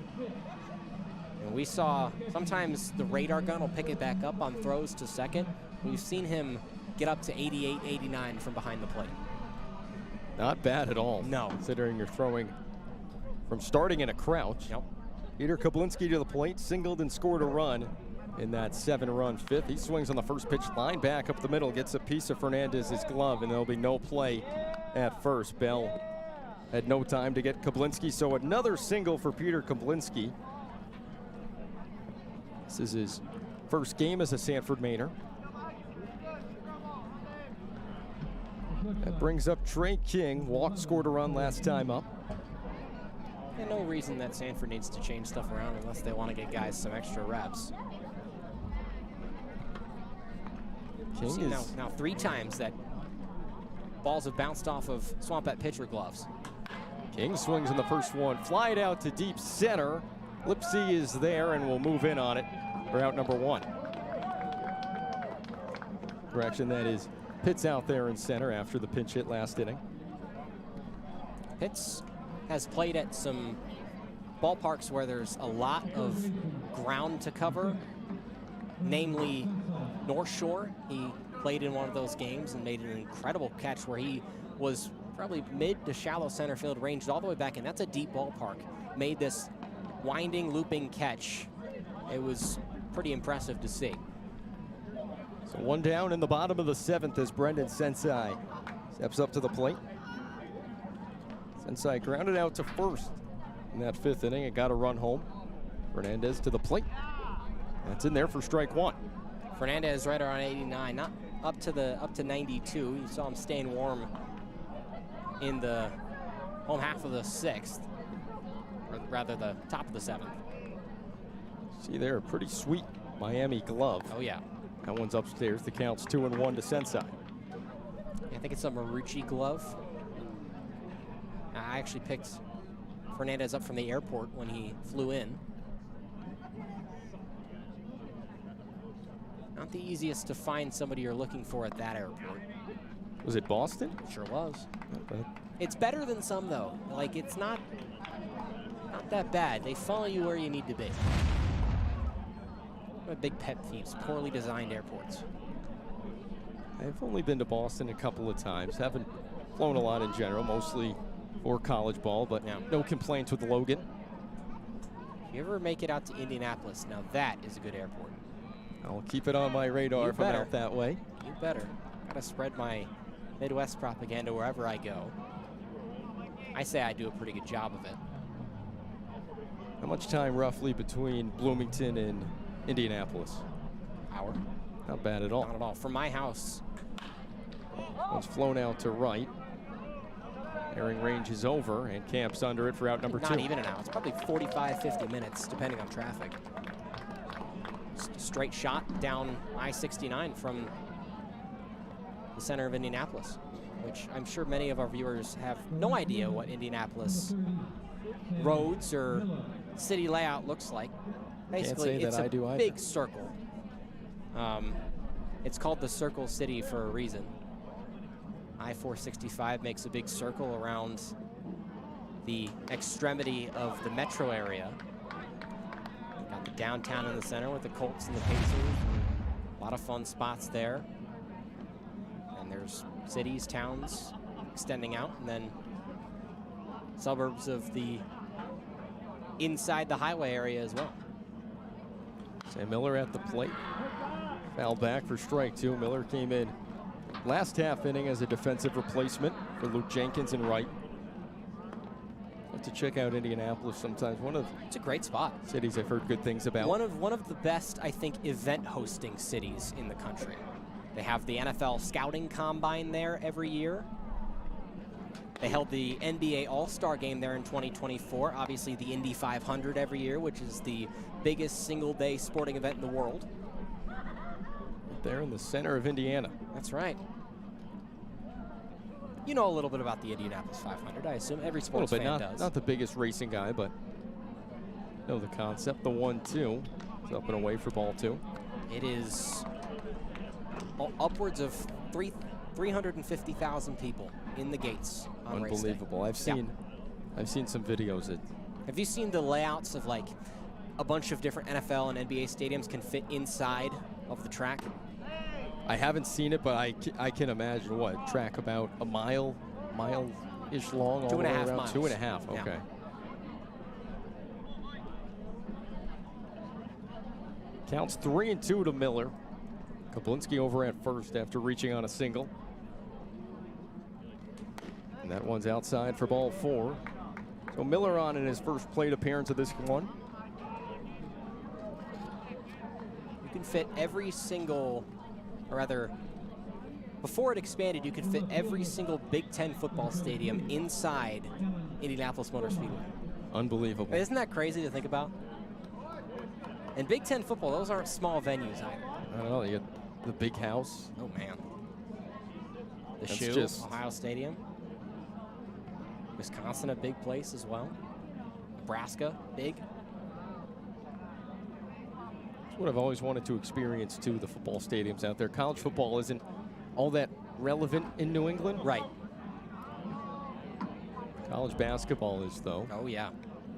And we saw sometimes the radar gun will pick it back up on throws to second. We've seen him get up to 88, 89 from behind the plate. Not bad at all. No. Considering you're throwing from starting in a crouch. Yep. Peter Kablinski to the plate, singled and scored a run in that 7-run 5th. He swings on the first pitch, line back up the middle, gets a piece of Fernandez's glove, and there'll be no play at first. Bell had no time to get Kablinski, so another single for Peter Kablinski. This is his first game as a Sanford Mainer. That brings up Trey King. Walked, scored a run last time up. And no reason that Sanford needs to change stuff around unless they want to get guys some extra reps. King is now 3 times that balls have bounced off of SwampBat pitcher gloves. King swings on the first one, fly it out to deep center. Lipsy is there and will move in on it for out number 1. Correction, that is Pitts out there in center after the pinch hit last inning. Pitts has played at some ballparks where there's a lot of ground to cover, namely North Shore. He played in one of those games and made an incredible catch where he was probably mid to shallow center field, ranged all the way back in. That's a deep ballpark. Made this winding, looping catch. It was pretty impressive to see. So one down in the bottom of the 7th as Brendan Sensei steps up to the plate. Sensei grounded out to first in that 5th inning and got a run home. Fernandez to the plate. That's in there for strike 1. Fernandez right around 89, not up to 92. You saw him staying warm in the home half of the 6th, or rather the top of the 7th. See there, a pretty sweet Miami glove. Oh yeah. That one's upstairs. The count's 2-1 to Sensei. I think it's a Marucci glove. I actually picked Fernandez up from the airport when he flew in. Not the easiest to find somebody you're looking for at that airport. Was it Boston? Sure was. Not bad. It's better than some though. Like it's not that bad. They follow you where you need to be. One of my big pet peeves, poorly designed airports. I've only been to Boston a couple of times. Haven't flown a lot in general, mostly for college ball, but Yeah. no complaints with Logan. If you ever make it out to Indianapolis, now that is a good airport. I'll keep it on my radar You if I'm better. out that way. You better. Gotta spread my Midwest propaganda wherever I go. I say I do a pretty good job of it. How much time roughly between Bloomington and Indianapolis? Hour. Not bad at all. Not at all. From my house, One's flown out to right. Airing range is over and camps under it for out number 2. not even an hour. It's probably 45, 50 minutes, depending on traffic. Straight shot down I-69 from the center of Indianapolis, which I'm sure many of our viewers have no idea what Indianapolis roads or city layout looks like. Basically, say it's that a I do either. big circle. It's called the Circle City for a reason. I-465 makes a big circle around the extremity of the metro area. Got the downtown in the center with the Colts and the Pacers. A lot of fun spots there. And there's cities, towns extending out, and then suburbs of the inside the highway area as well. Sam Miller at the plate. Foul back for strike 2. Miller came in last half inning as a defensive replacement for Luke Jenkins in right. Have to check out Indianapolis sometimes. One of It's a great spot. cities I've heard good things about. One of the best, I think, event hosting cities in the country. They have the NFL scouting combine there every year. They held the NBA All-Star game there in 2024. Obviously the Indy 500 every year, which is the biggest single-day sporting event in the world. There in the center of Indiana. That's right. You know a little bit about the Indianapolis 500, I assume. Every A sports little bit, fan does. not the biggest racing guy, but know the concept. The 1-2 is up and away for ball 2. It is upwards of 350,000 people in the gates on race day. Unbelievable. I've seen some videos. Have you seen the layouts of like a bunch of different NFL and NBA stadiums can fit inside of the track? I haven't seen it, but I can imagine what track about a mile-ish long, all the way 2.5 around. miles. 2.5. Yeah. Okay. Counts 3-2 to Miller. Kablinski over at first after reaching on a single. And that one's outside for ball 4. So Miller on in his first plate appearance of this one. You can fit every single, or rather, before it expanded, you could fit every single Big Ten football stadium inside Indianapolis Motor Speedway. Unbelievable. Isn't that crazy to think about? And Big Ten football, those aren't small venues either. I don't know. You got the big house. Oh, man. The That's Shoe, just- Ohio Stadium. Wisconsin, a big place as well. Nebraska, big. what I've always wanted to experience too, the football stadiums out there. College football isn't all that relevant in New England. Right. College basketball is, though. Oh, yeah.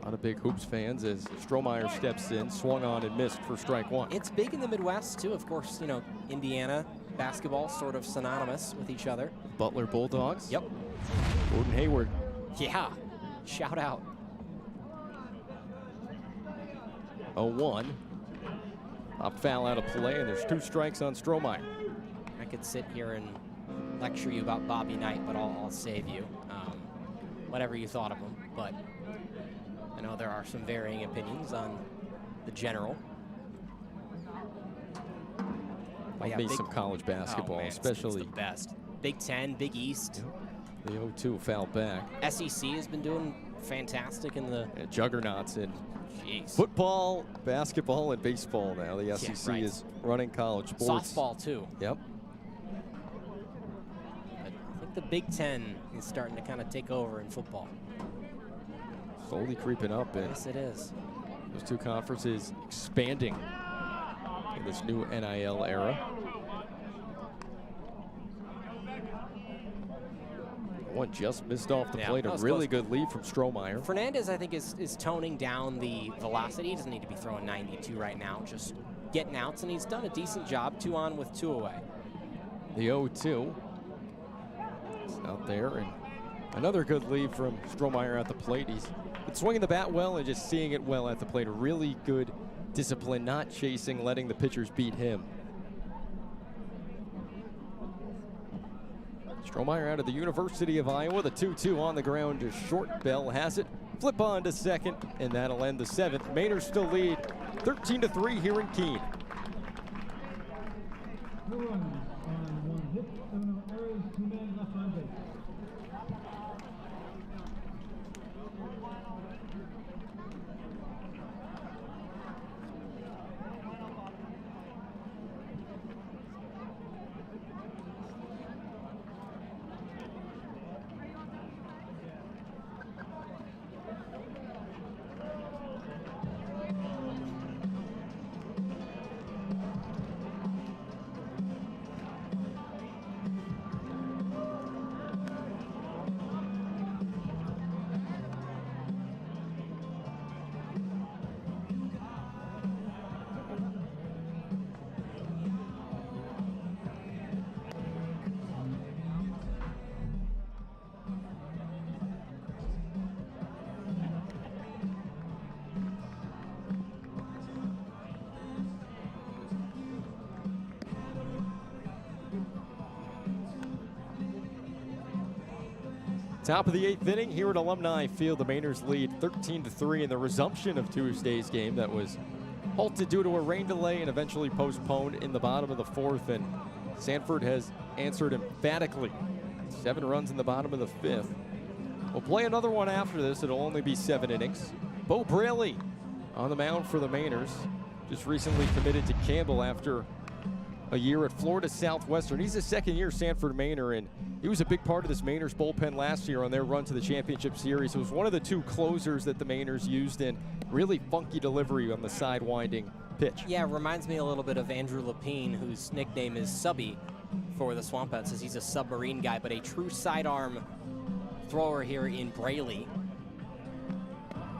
A lot of big Hoops fans as Strohmeyer steps in, swung on and missed for strike one. It's big in the Midwest, too. Of course, you know, Indiana basketball sort of synonymous with each other. Butler Bulldogs. Yep. Gordon Hayward. Yeah. Shout out. 0-1. Pop foul out of play, and there's 2 strikes on Strohmeyer. I could sit here and lecture you about Bobby Knight, but I'll save you. Whatever you thought of him, but I know there are some varying opinions on the general. But yeah, Love me some college basketball, man, especially it's the best. Big Ten, Big East. the 0-2 foul back. SEC has been doing fantastic in the Juggernauts in Jeez. football, basketball, and baseball now. The SEC right. is running college sports. Softball, too. Yep. But I think the Big Ten is starting to kind of take over in football. Slowly creeping up, and Yes, it is. those 2 conferences expanding in this new NIL era. One just missed off the Yeah, plate. that A was really close. good lead from Strohmeyer. Fernandez, I think, is toning down the velocity. He doesn't need to be throwing 92 right now, just getting outs, and he's done a decent job. 2 on with 2 away. The 0-2. It's out there, and another good lead from Strohmeyer at the plate. He's been swinging the bat well and just seeing it well at the plate. A really good discipline, not chasing, letting the pitchers beat him. Strohmeyer out of the University of Iowa. The 2-2 on the ground is short. Bell has it. Flip on to second, and that'll end the 7th. Mainers still lead 13-3 here in Keene. Top of the 8th inning here at Alumni Field. The Mainers lead 13-3 in the resumption of Tuesday's game that was halted due to a rain delay and eventually postponed in the bottom of the 4th. And Sanford has answered emphatically. 7 runs in the bottom of the 5th. We'll play another one after this. It'll only be 7 innings. Bo Braley on the mound for the Mainers. Just recently committed to Campbell after a year at Florida Southwestern. He's a 2nd-year Sanford Mainer, and he was a big part of this Mainers bullpen last year on their run to the championship series. It was one of the 2 closers that the Mainers used in. Really funky delivery on the side-winding pitch. Yeah, it reminds me a little bit of Andrew Lapine, whose nickname is Subby for the SwampBats, as he's a submarine guy, but a true sidearm thrower here in Braley.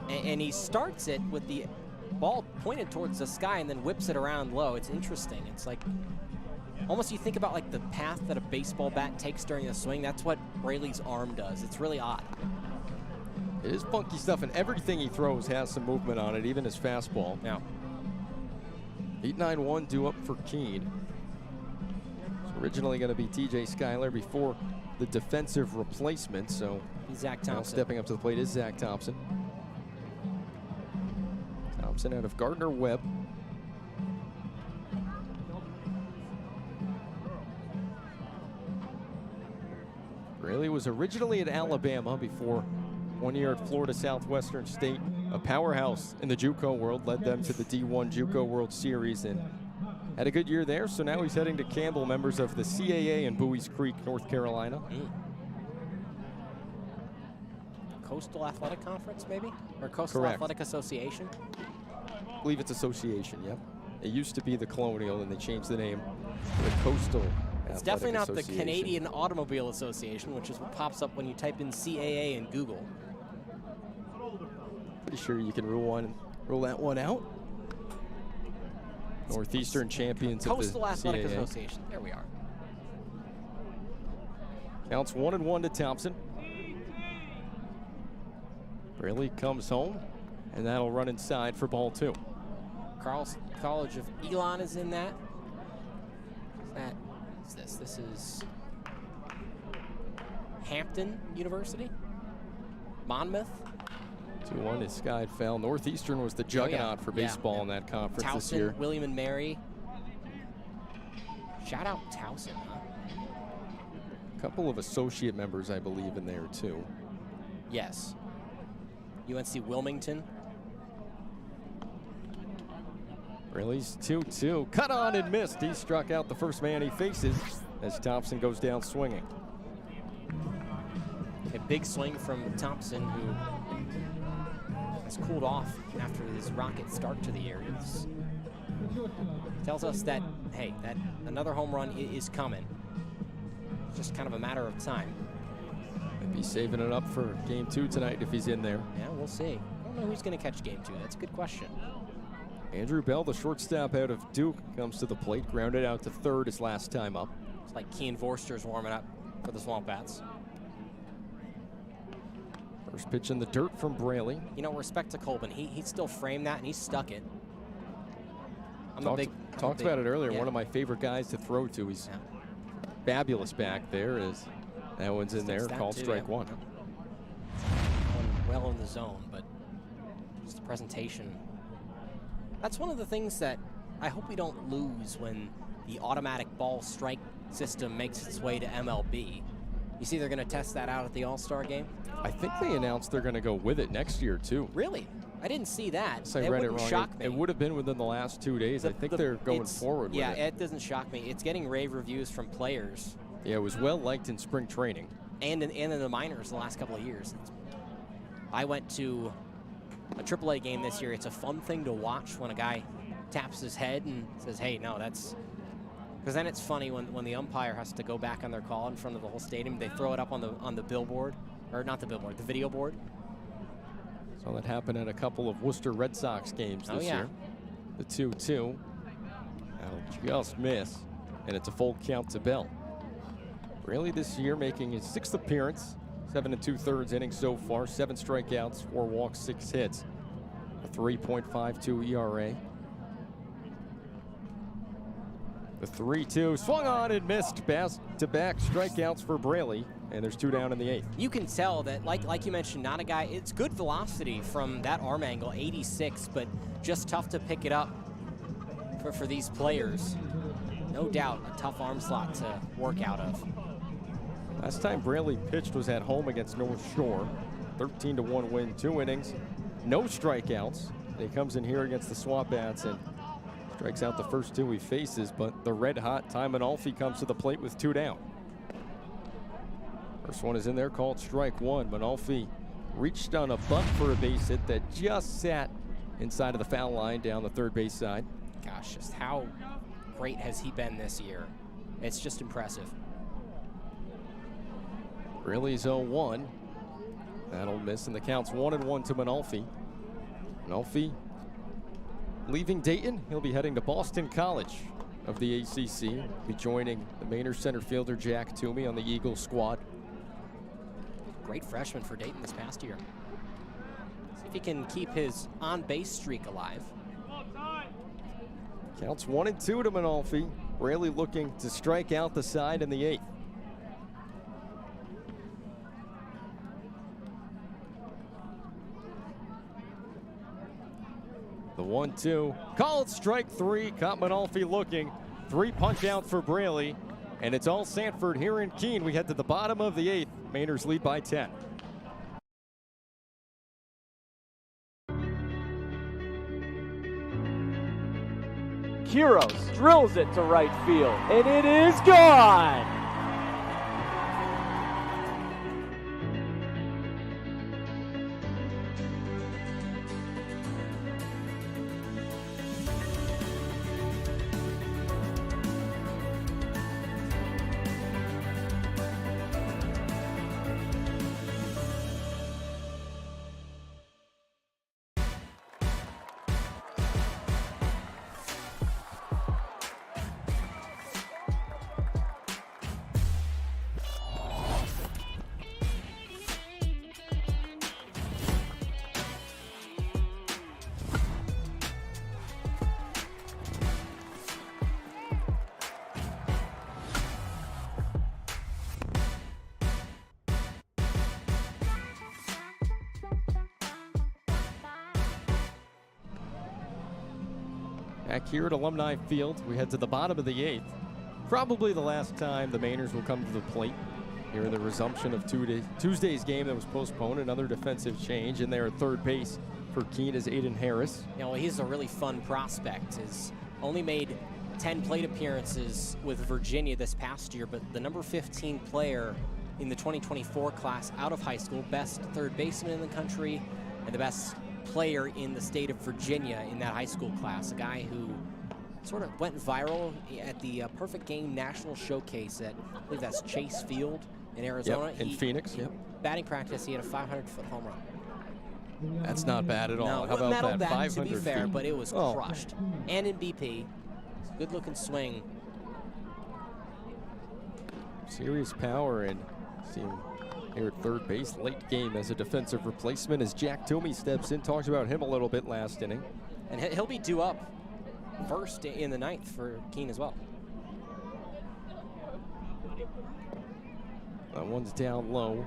And he starts it with the ball pointed towards the sky and then whips it around low. It's interesting. It's like almost you think about like the path that a baseball bat takes during a swing. That's what Braley's arm does. It's really odd. It is funky stuff, and everything he throws has some movement on it, even his fastball. Now, 8-9-1 due up for Keene. It's originally going to be TJ Schuyler before the defensive replacement, so Zach now Thompson. stepping up to the plate is Zach Thompson. Thompson out of Gardner-Webb. Braley was originally at Alabama before 1 year at Florida Southwestern State, a powerhouse in the JUCO world, led them to the D1 JUCO World Series and had a good year there. So now he's heading to Campbell, members of the CAA in Bowie's Creek, North Carolina. Coastal Athletic Conference, maybe? Or Coastal Correct. Athletic Association? I believe it's association, yep. It used to be the Colonial, and they changed the name to the Coastal. It's Athletic definitely not the Association. Canadian Automobile Association, which is what pops up when you type in CAA in Google. Pretty sure you can rule that one out. Northeastern champions Coastal of the Athletic CAA. Association. There we are. Counts 1-1 to Thompson. Braley comes home, and that'll run inside for ball 2. Carl's College of Elon is in that. What's this? This is Hampton University? Monmouth? 2-1 is Sky Fell. Northeastern was the juggernaut for baseball in that conference this Towson, year. William and Mary. Shout out Towson, huh? A couple of associate members, I believe, in there too. Yes. UNC Wilmington. Braley's 2-2. Cut on and missed. He struck out the first man he faces as Thompson goes down swinging. A big swing from Thompson, who has cooled off after his rocket start to the year. It tells us that, hey, that another home run is coming. It's just kind of a matter of time. Might be saving it up for game 2 tonight if he's in there. Yeah, we'll see. I don't know who's going to catch game 2. That's a good question. Andrew Bell, the shortstop out of Duke, comes to the plate, grounded out to third his last time up. It's like Keene Vorster's warming up for the SwampBats. First pitch in the dirt from Braley. You know, respect to Colbin. He still framed that and he stuck it. Talked about it earlier. Yeah. One of my favorite guys to throw to. He's fabulous back there. As that one's in there, called strike 1. Well in the zone, but just the presentation. That's one of the things that I hope we don't lose when the automatic ball strike system makes its way to MLB. You see they're going to test that out at the All-Star game? I think they announced they're going to go with it next year, too. Really? I didn't see that. So I read it wrong. Shock me. It would have been within the last 2 days. I think they're going forward with it. Yeah, it doesn't shock me. It's getting rave reviews from players. Yeah, it was well liked in spring training. And in the minors the last couple of years. I went to a AAA game this year. It's a fun thing to watch when a guy taps his head and says, hey, no, that's... Because then it's funny when the umpire has to go back on their call in front of the whole stadium. They throw it up on the billboard, or not the billboard, the video board. So that happened at a couple of Worcester Red Sox games this year. The 2-2. That'll just miss, and it's a full count to Bell. Braley this year making his 6th appearance, 7 2/3 innings so far, 7 strikeouts, 4 walks, 6 hits, a 3.52 ERA. The 3-2 swung on and missed. Back-to-back strikeouts for Braley, and there's 2 down in the 8th. You can tell that, like you mentioned, not a guy. It's good velocity from that arm angle, 86, but just tough to pick it up for these players. No doubt, a tough arm slot to work out of. Last time Braley pitched was at home against North Shore. 13-1 win, 2 innings, no strikeouts. He comes in here against the SwampBats and strikes out the first 2 he faces, but the red-hot Ty Manalfi comes to the plate with 2 down. First one is in there, called strike 1. Manalfi reached on a bunt for a base hit that just sat inside of the foul line down the third base side. Gosh, just how great has he been this year? It's just impressive. Braley's 0-1. That'll miss, and the count's 1-1 to Manalfi. Manalfi leaving Dayton. He'll be heading to Boston College of the ACC. Be joining the Maynard center fielder Jack Toomey on the Eagles squad. Great freshman for Dayton this past year. See if he can keep his on-base streak alive. Counts 1-2 to Manalfi. Braley looking to strike out the side in the 8th. The 1-2, called strike 3, caught Manalfi looking. 3 punch out for Braley, and it's all Sanford here in Keene. We head to the bottom of the 8th. Mainers lead by 10. Quiros drills it to right field, and it is gone! Back here at Alumni Field, we head to the bottom of the 8th. Probably the last time the Mainers will come to the plate here in the resumption of Tuesday's game that was postponed. Another defensive change in there at third base for Keene is Aiden Harris. You know, he's a really fun prospect. He's only made 10 plate appearances with Virginia this past year, but the number 15 player in the 2024 class out of high school, best third baseman in the country, and the best player in the state of Virginia in that high school class. A guy who sort of went viral at the Perfect Game National Showcase at, I believe that's Chase Field in Arizona. Yep, in Phoenix. Yep. Batting practice, he had a 500-foot home run. That's not bad at all. No, how about metal that? bat, 500 to be fair, feet. but it was crushed. And in BP, it's a good-looking swing. Serious power, and seeing here at third base, late game as a defensive replacement as Jack Toomey steps in. Talked about him a little bit last inning. And he'll be due up first in the 9th for Keene as well. That one's down low.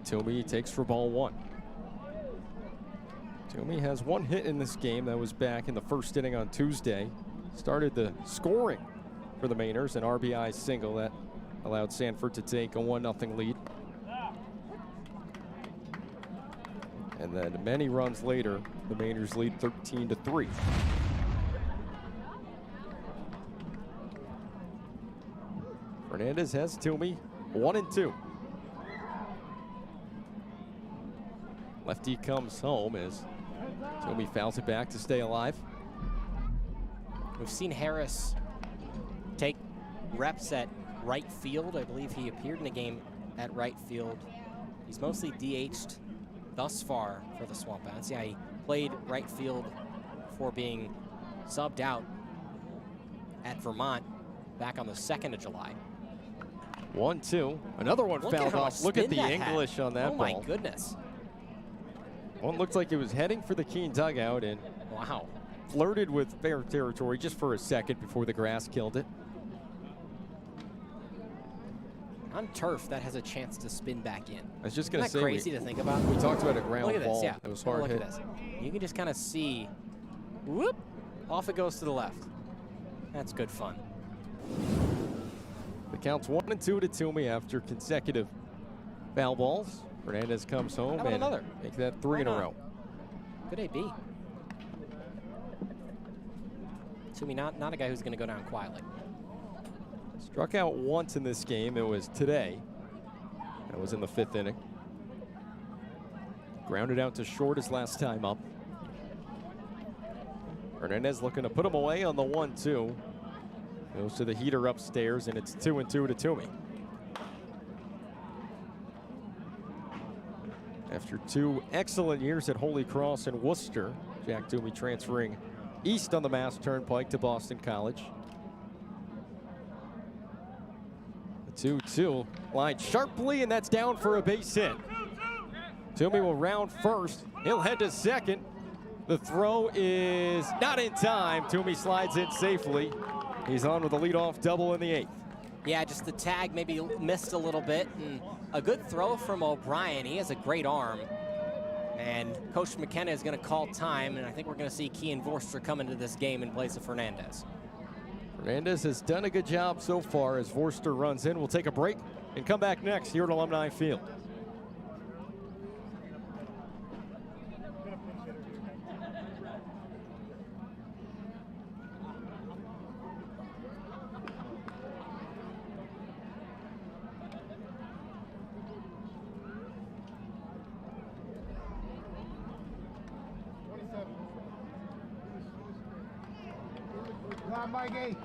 Toomey takes for ball 1. Toomey has 1 hit in this game. That was back in the first inning on Tuesday. Started the scoring for the Mainers, an RBI single that allowed Sanford to take a 1-0 lead. And then many runs later, the Mainers lead 13-3. Fernandez has Toomey 1-2. Lefty comes home as Toomey fouls it back to stay alive. We've seen Harris take reps at right field. I believe he appeared in a game at right field. He's mostly DH'd thus far for the SwampBats. Yeah, he played right field before being subbed out at Vermont back on the 2nd of July. 1-2. Another one fouled off. Look at the English on that ball. Oh my goodness. One looked like it was heading for the Keene dugout and wow, flirted with fair territory just for a second before the grass killed it. On turf, that has a chance to spin back in. I was just going to say, crazy to think about. We talked about a ground look at ball. This, yeah. It was hard look hit. At this. You can just kind of see, whoop, off it goes to the left. That's good fun. The count's 1-2 to Toomey after consecutive foul balls. Fernandez comes home and make that 3 in a row. Good AB. Toomey not a guy who's going to go down quietly. Struck out once in this game. It was today. That was in the 5th inning. Grounded out to short his last time up. Hernandez looking to put him away on the 1-2. Goes to the heater upstairs, and it's 2-2 to Toomey. After 2 excellent years at Holy Cross and Worcester, Jack Toomey transferring east on the Mass Turnpike to Boston College. The 2-2 lined sharply, and that's down for a base hit. Toomey will round first. He'll head to second. The throw is not in time. Toomey slides in safely. He's on with a leadoff double in the 8th. Yeah, just the tag maybe missed a little bit, and a good throw from O'Brien. He has a great arm. And Coach McKenna is going to call time, and I think we're going to see Keene Vorster come into this game in place of Fernandez. Fernandez has done a good job so far as Vorster runs in. We'll take a break and come back next here at Alumni Field. Come on, Mikey.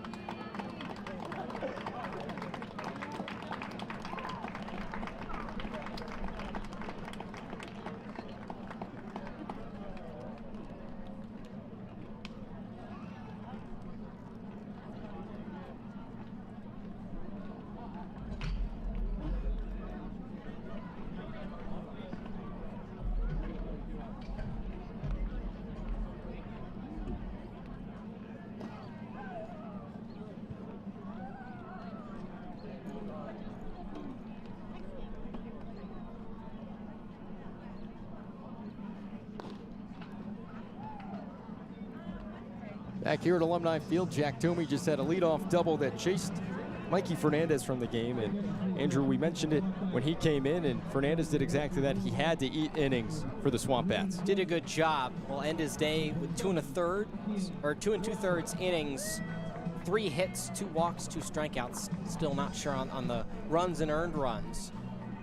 Back here at Alumni Field, Jack Toomey just had a leadoff double that chased Mikey Fernandez from the game. And Andrew, we mentioned it when he came in, and Fernandez did exactly that. He had to eat innings for the SwampBats. Did a good job. Will end his day with 2 2/3 innings, 3 hits, 2 walks, 2 strikeouts. Still not sure on the runs and earned runs.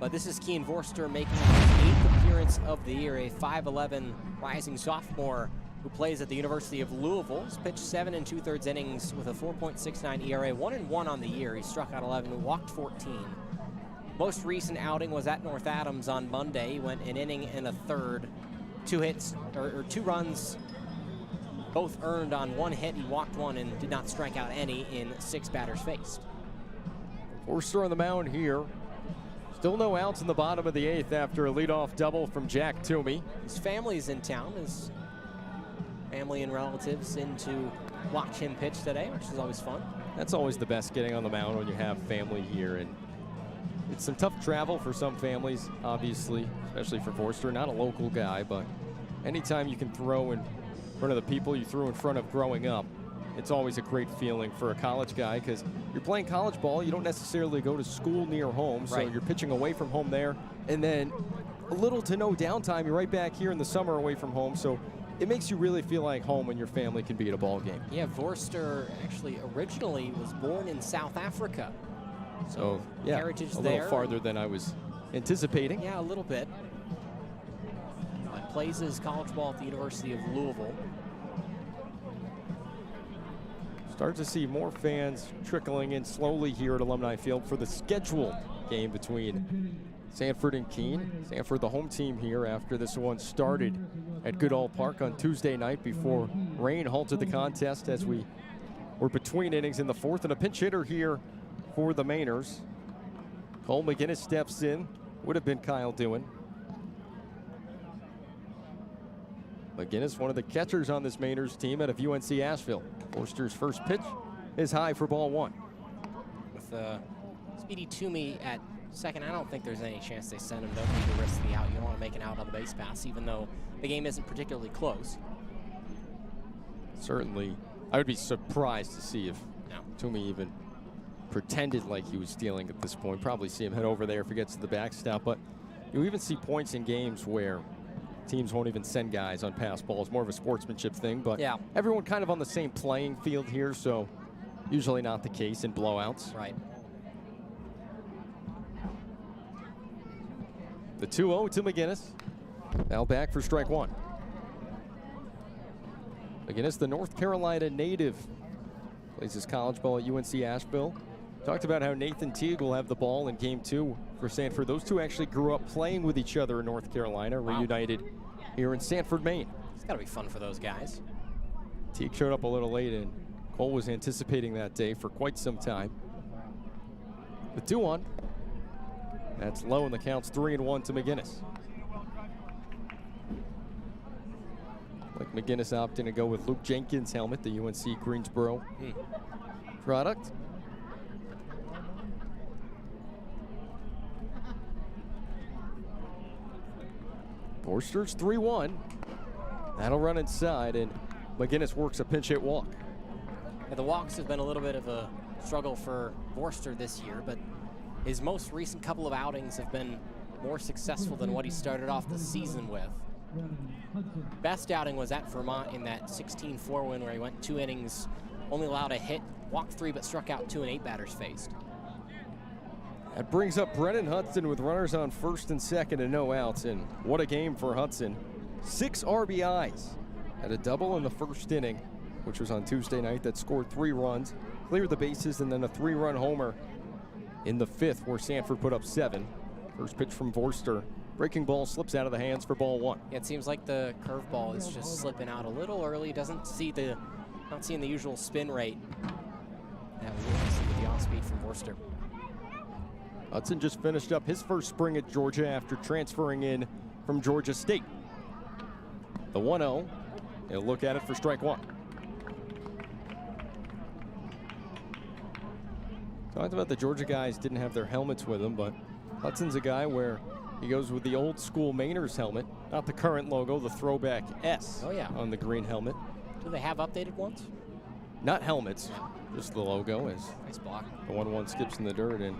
But this is Keene Vorster making his 8th appearance of the year, a 5'11" rising sophomore who plays at the University of Louisville. He's pitched 7 2/3 innings with a 4.69 ERA, 1-1 on the year. He struck out 11, walked 14. Most recent outing was at North Adams on Monday. He went an inning and a third, 2 hits, or 2 runs, both earned on 1 hit. He walked 1 and did not strike out any in 6 batters faced. Vorster on the mound here. Still no outs in the bottom of the 8th after a leadoff double from Jack Toomey. His family's in town. His family and relatives in to watch him pitch today, which is always fun. That's always the best, getting on the mound when you have family here. And it's some tough travel for some families, obviously, especially for Vorster. Not a local guy, but anytime you can throw in front of the people you threw in front of growing up, it's always a great feeling for a college guy, because you're playing college ball. You don't necessarily go to school near home, so you're pitching away from home there. And then a little to no downtime. You're right back here in the summer away from home, so it makes you really feel like home when your family can be at a ball game. Yeah, Vorster actually originally was born in South Africa. So, yeah, heritage a there. little farther than I was anticipating. Yeah, a little bit. But plays his college ball at the University of Louisville. Start to see more fans trickling in slowly here at Alumni Field for the scheduled game between Sanford and Keene. Sanford, the home team here after this one started at Goodall Park on Tuesday night before rain halted the contest as we were between innings in the 4th, and a pinch hitter here for the Mainers. Cole McGinnis steps in. Would have been Kyle Dewin. McGinnis, one of the catchers on this Mainers team out of UNC Asheville. Vorster's first pitch is high for ball 1. With Speedy Toomey at second, I don't think there's any chance they send him. Don't need to risk the out. You don't want to make an out on the base pass, even though the game isn't particularly close. Certainly, I would be surprised to see if Toomey even pretended like he was stealing at this point. Probably see him head over there if he gets to the backstop, but you even see points in games where teams won't even send guys on pass balls. More of a sportsmanship thing, but everyone kind of on the same playing field here, so usually not the case in blowouts. Right. The 2-0 to McGinnis. Now back for strike 1. McGinnis, the North Carolina native, plays his college ball at UNC Asheville. Talked about how Nathan Teague will have the ball in game 2 for Sanford. Those two actually grew up playing with each other in North Carolina, reunited here in Sanford, Maine. It's got to be fun for those guys. Teague showed up a little late, and Cole was anticipating that day for quite some time. The 2-1. That's low, and the count's 3-1 to McGinnis. Like McGinnis opting to go with Luke Jenkins' helmet, the UNC Greensboro product. Vorster's 3-1. That'll run inside, and McGinnis works a pinch hit walk. Yeah, the walks have been a little bit of a struggle for Vorster this year, but his most recent couple of outings have been more successful than what he started off the season with. Best outing was at Vermont in that 16-4 win where he went 2 innings, only allowed a hit, walked 3, but struck out 2 and 8 batters faced. That brings up Brennan Hudson with runners on first and second and no outs, and what a game for Hudson. 6 RBIs, had a double in the first inning, which was on Tuesday night, that scored 3 runs, cleared the bases, and then a 3-run homer in the 5th where Sanford put up 7. First pitch from Vorster. Breaking ball slips out of the hands for ball 1. Yeah, it seems like the curveball is just slipping out a little early. Not seeing the usual spin rate. That was what we see with the off-speed from Vorster. Hudson just finished up his first spring at Georgia after transferring in from Georgia State. The 1-0. He'll look at it for strike 1. Talked about the Georgia guys didn't have their helmets with them, but Hudson's a guy where he goes with the old school Mainers helmet, not the current logo, the throwback S on the green helmet. Do they have updated ones? not helmets, just the logo as Nice block. the 1-1 skips in the dirt. And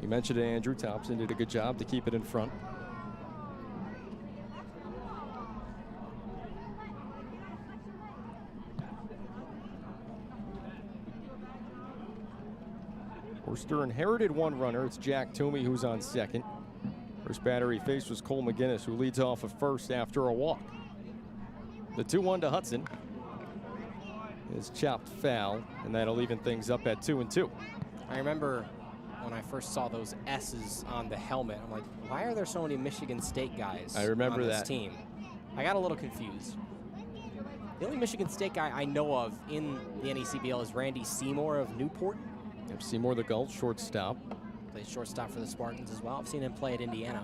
you mentioned it, Andrew Thompson did a good job to keep it in front. Worcester inherited one runner. It's Jack Toomey who's on second. First batter he faced was Cole McGinnis, who leads off at first after a walk. The 2-1 to Hudson is chopped foul, and that'll even things up at 2-2. I remember when I first saw those S's on the helmet, I'm like, why are there so many Michigan State guys I remember on this that. team? I got a little confused. The only Michigan State guy I know of in the NECBL is Randy Seymour of Newport. Yep, Seymour the Gulch, shortstop. Plays shortstop for the Spartans as well. I've seen him play at Indiana.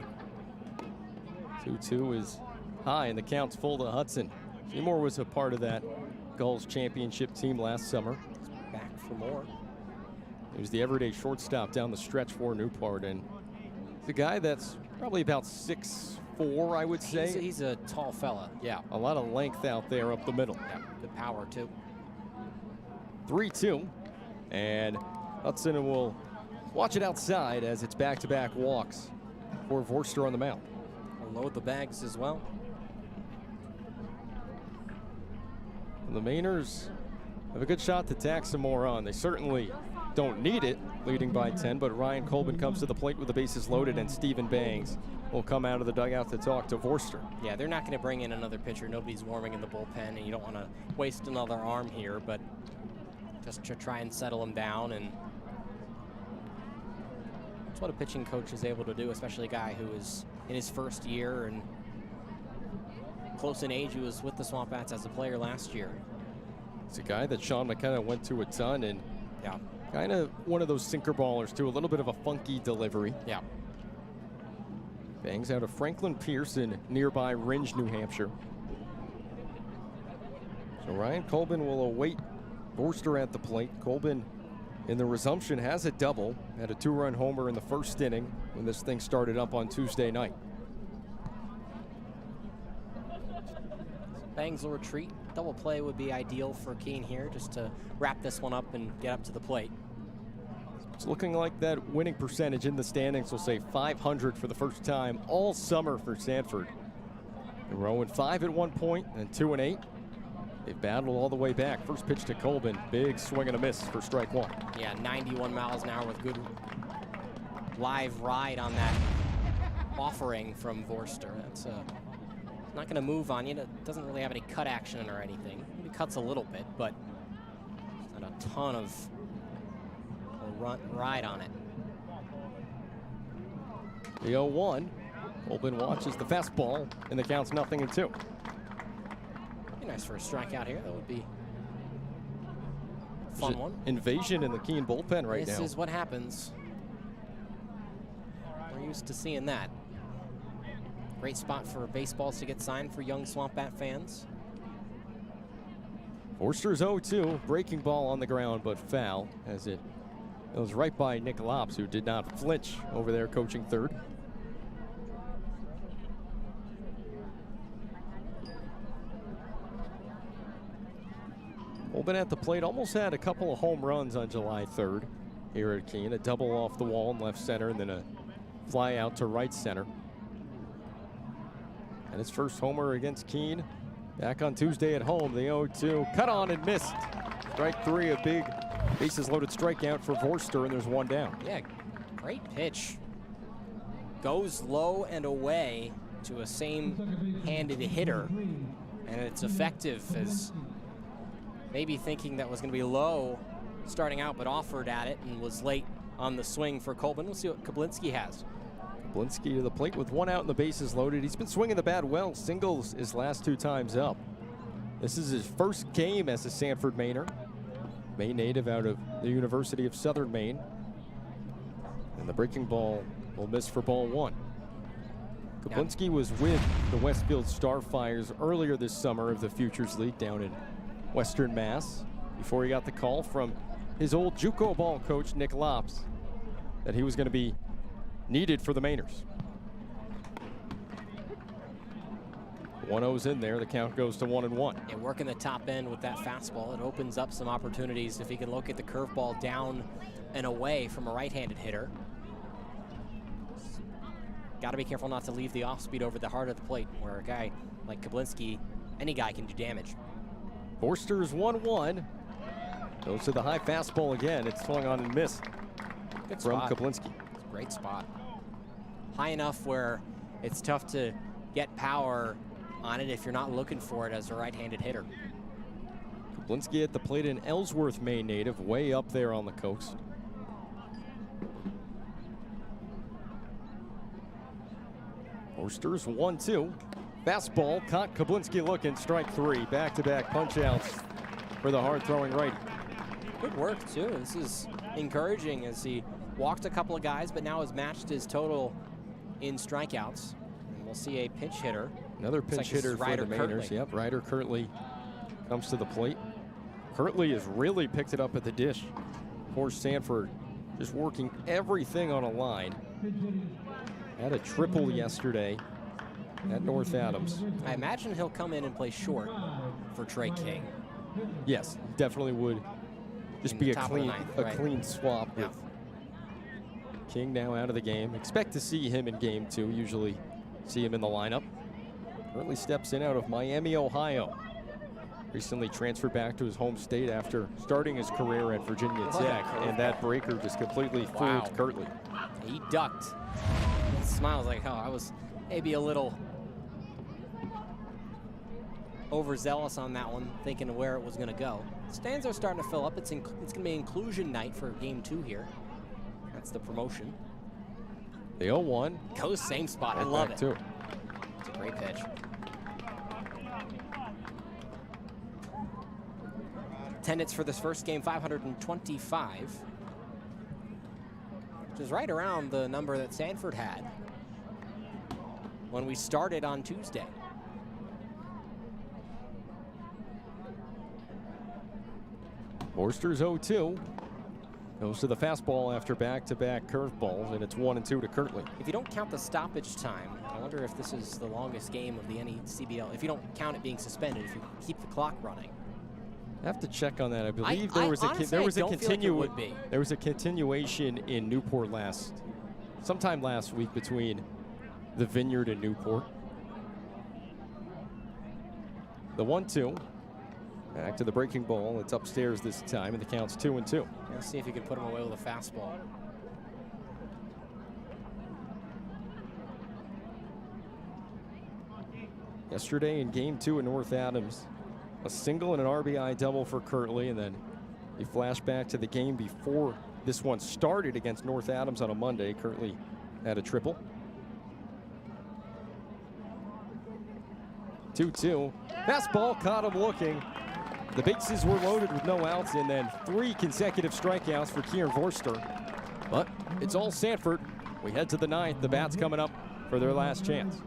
2-2 is high, and the count's full to Hudson. Seymour was a part of that Gulls championship team last summer. He's back for more. He was the everyday shortstop down the stretch for Newport, and he's a guy that's probably about 6'4", I would say. He's a tall fella, yeah. A lot of length out there up the middle. Yeah, good power too. 3-2, and Hudson will watch it outside as it's back-to-back walks for Vorster on the mound. He'll load the bags as well. And the Mainers have a good shot to tack some more on. They certainly don't need it, leading by 10, but Ryan Colbin comes to the plate with the bases loaded, and Stephen Bangs will come out of the dugout to talk to Vorster. Yeah, they're not going to bring in another pitcher. Nobody's warming in the bullpen, and you don't want to waste another arm here, but just to try and settle him down. And that's what a pitching coach is able to do, especially a guy who is in his first year and close in age, who was with the SwampBats as a player last year. It's a guy that Sean McKenna went to a ton, and Yeah, kind of one of those sinker ballers too, a little bit of a funky delivery. yeah. Bangs out of Franklin Pierce in nearby Ringe, New Hampshire. So Ryan Colbin will await Vorster at the plate. Colbin in the resumption has a double, had a 2-run homer in the first inning when this thing started up on Tuesday night. Bangs will retreat. Double play would be ideal for Keene here, just to wrap this one up and get up to the plate. It's looking like that winning percentage in the standings will say .500 for the first time all summer for Sanford. They were 0-5 at one point and 2-8. They've battled all the way back. First pitch to Colbin, big swing and a miss for strike one. Yeah, 91 miles an hour with good live ride on that offering from Vorster. That's not going to move on you. It doesn't really have any cut action or anything. Maybe cuts a little bit, but not a ton of ride on it. The 0-1. Colbin watches the fastball, and the count's 0-2. Be nice for a strikeout here. That would be a fun one. Invasion in the Keene bullpen right This now. is what happens. We're used to seeing that. Great spot for baseballs to get signed for young SwampBat fans. Vorster's 0-2, breaking ball on the ground, but foul as it goes right by Nick Lops, who did not flinch over there coaching third. Colbin at the plate almost had a couple of home runs on July 3rd here at Keene. A double off the wall in left center, and then a fly out to right center. And his first homer against Keene back on Tuesday at home. The 0-2 cut on and missed. Strike three, a big bases loaded strikeout for Vorster, and there's one down. Yeah, great pitch. Goes low and away to a same-handed hitter, and it's effective, as maybe thinking that was going to be low starting out, but offered at it and was late on the swing for Colbin. We'll see what Kablinski has. Blinsky to the plate with one out and the bases loaded. He's been swinging the bat well. Singles his last 2 times up. This is his first game as a Sanford Mainer. Maine native out of the University of Southern Maine. And the breaking ball will miss for ball 1. Kablinski was with the Westfield Starfires earlier this summer of the Futures League down in Western Mass before he got the call from his old JUCO ball coach, Nick Lops, that he was going to be needed for the Mainers. 1-0's in there. The count goes to 1-1. And working the top end with that fastball, it opens up some opportunities if he can locate the curveball down and away from a right-handed hitter. Got to be careful not to leave the off-speed over the heart of the plate, where a guy like Kablinski, any guy can do damage. Forster's 1-1. Goes to the high fastball again. It's swung on and missed Good from spot. Kablinski. It's a great spot. High enough where it's tough to get power on it if you're not looking for it as a right-handed hitter. Kablinski at the plate, an Ellsworth, Maine native, way up there on the coast. Forster's 1-2. Fastball caught Kablinski looking, strike 3. Back-to-back punch-outs for the hard-throwing righty. Good work, too. This is encouraging as he walked a couple of guys, but now has matched his total in strikeouts. And we'll see a pinch hitter. Another Looks pinch like this hitter is for Ryder the Mainers. Kirtley. Yep, Ryder Kirtley comes to the plate. Kirtley has really picked it up at the dish for Sanford, just working everything on a line. Had a triple yesterday at North Adams. I imagine he'll come in and play short for Trey King. Yes, definitely would just In be the a top of the clean, ninth, right. clean swap Yeah. with King now out of the game. Expect to see him in game 2. Usually see him in the lineup. Currently steps in out of Miami, Ohio. Recently transferred back to his home state after starting his career at Virginia Tech, and that breaker just completely Wow. fooled Kirtley. He ducked. He smiles like, oh, I was maybe a little overzealous on that one, thinking of where it was going to go. Stands are starting to fill up. It's going to be inclusion night for game 2 here. That's the promotion. The 0-1. Goes same spot. I Right love back it. to it. It's a great pitch. Attendance for this first game, 525. Which is right around the number that Sanford had when we started on Tuesday. Forster's 0-2. Goes to the fastball after back-to-back curveballs, and it's 1-2 to Kirtley. If you don't count the stoppage time, I wonder if this is the longest game of the NECBL. If you don't count it being suspended, if you keep the clock running. I have to check on that. I believe I there was honestly, I don't feel like it would be. There was a continuation in Newport sometime last week between the Vineyard and Newport. The 1-2. Back to the breaking ball. It's upstairs this time, and the count's 2-2. Let's see if you can put him away with a fastball. Yesterday in game 2 at North Adams, a single and an RBI double for Kirtley, and then you flash back to the game before this one started against North Adams on a Monday. Kirtley had a triple. 2-2. Fastball caught him looking. The bases were loaded with no outs, and then 3 consecutive strikeouts for Keene Forster. But it's all Sanford. We head to the 9th. The Bats coming up for their last chance.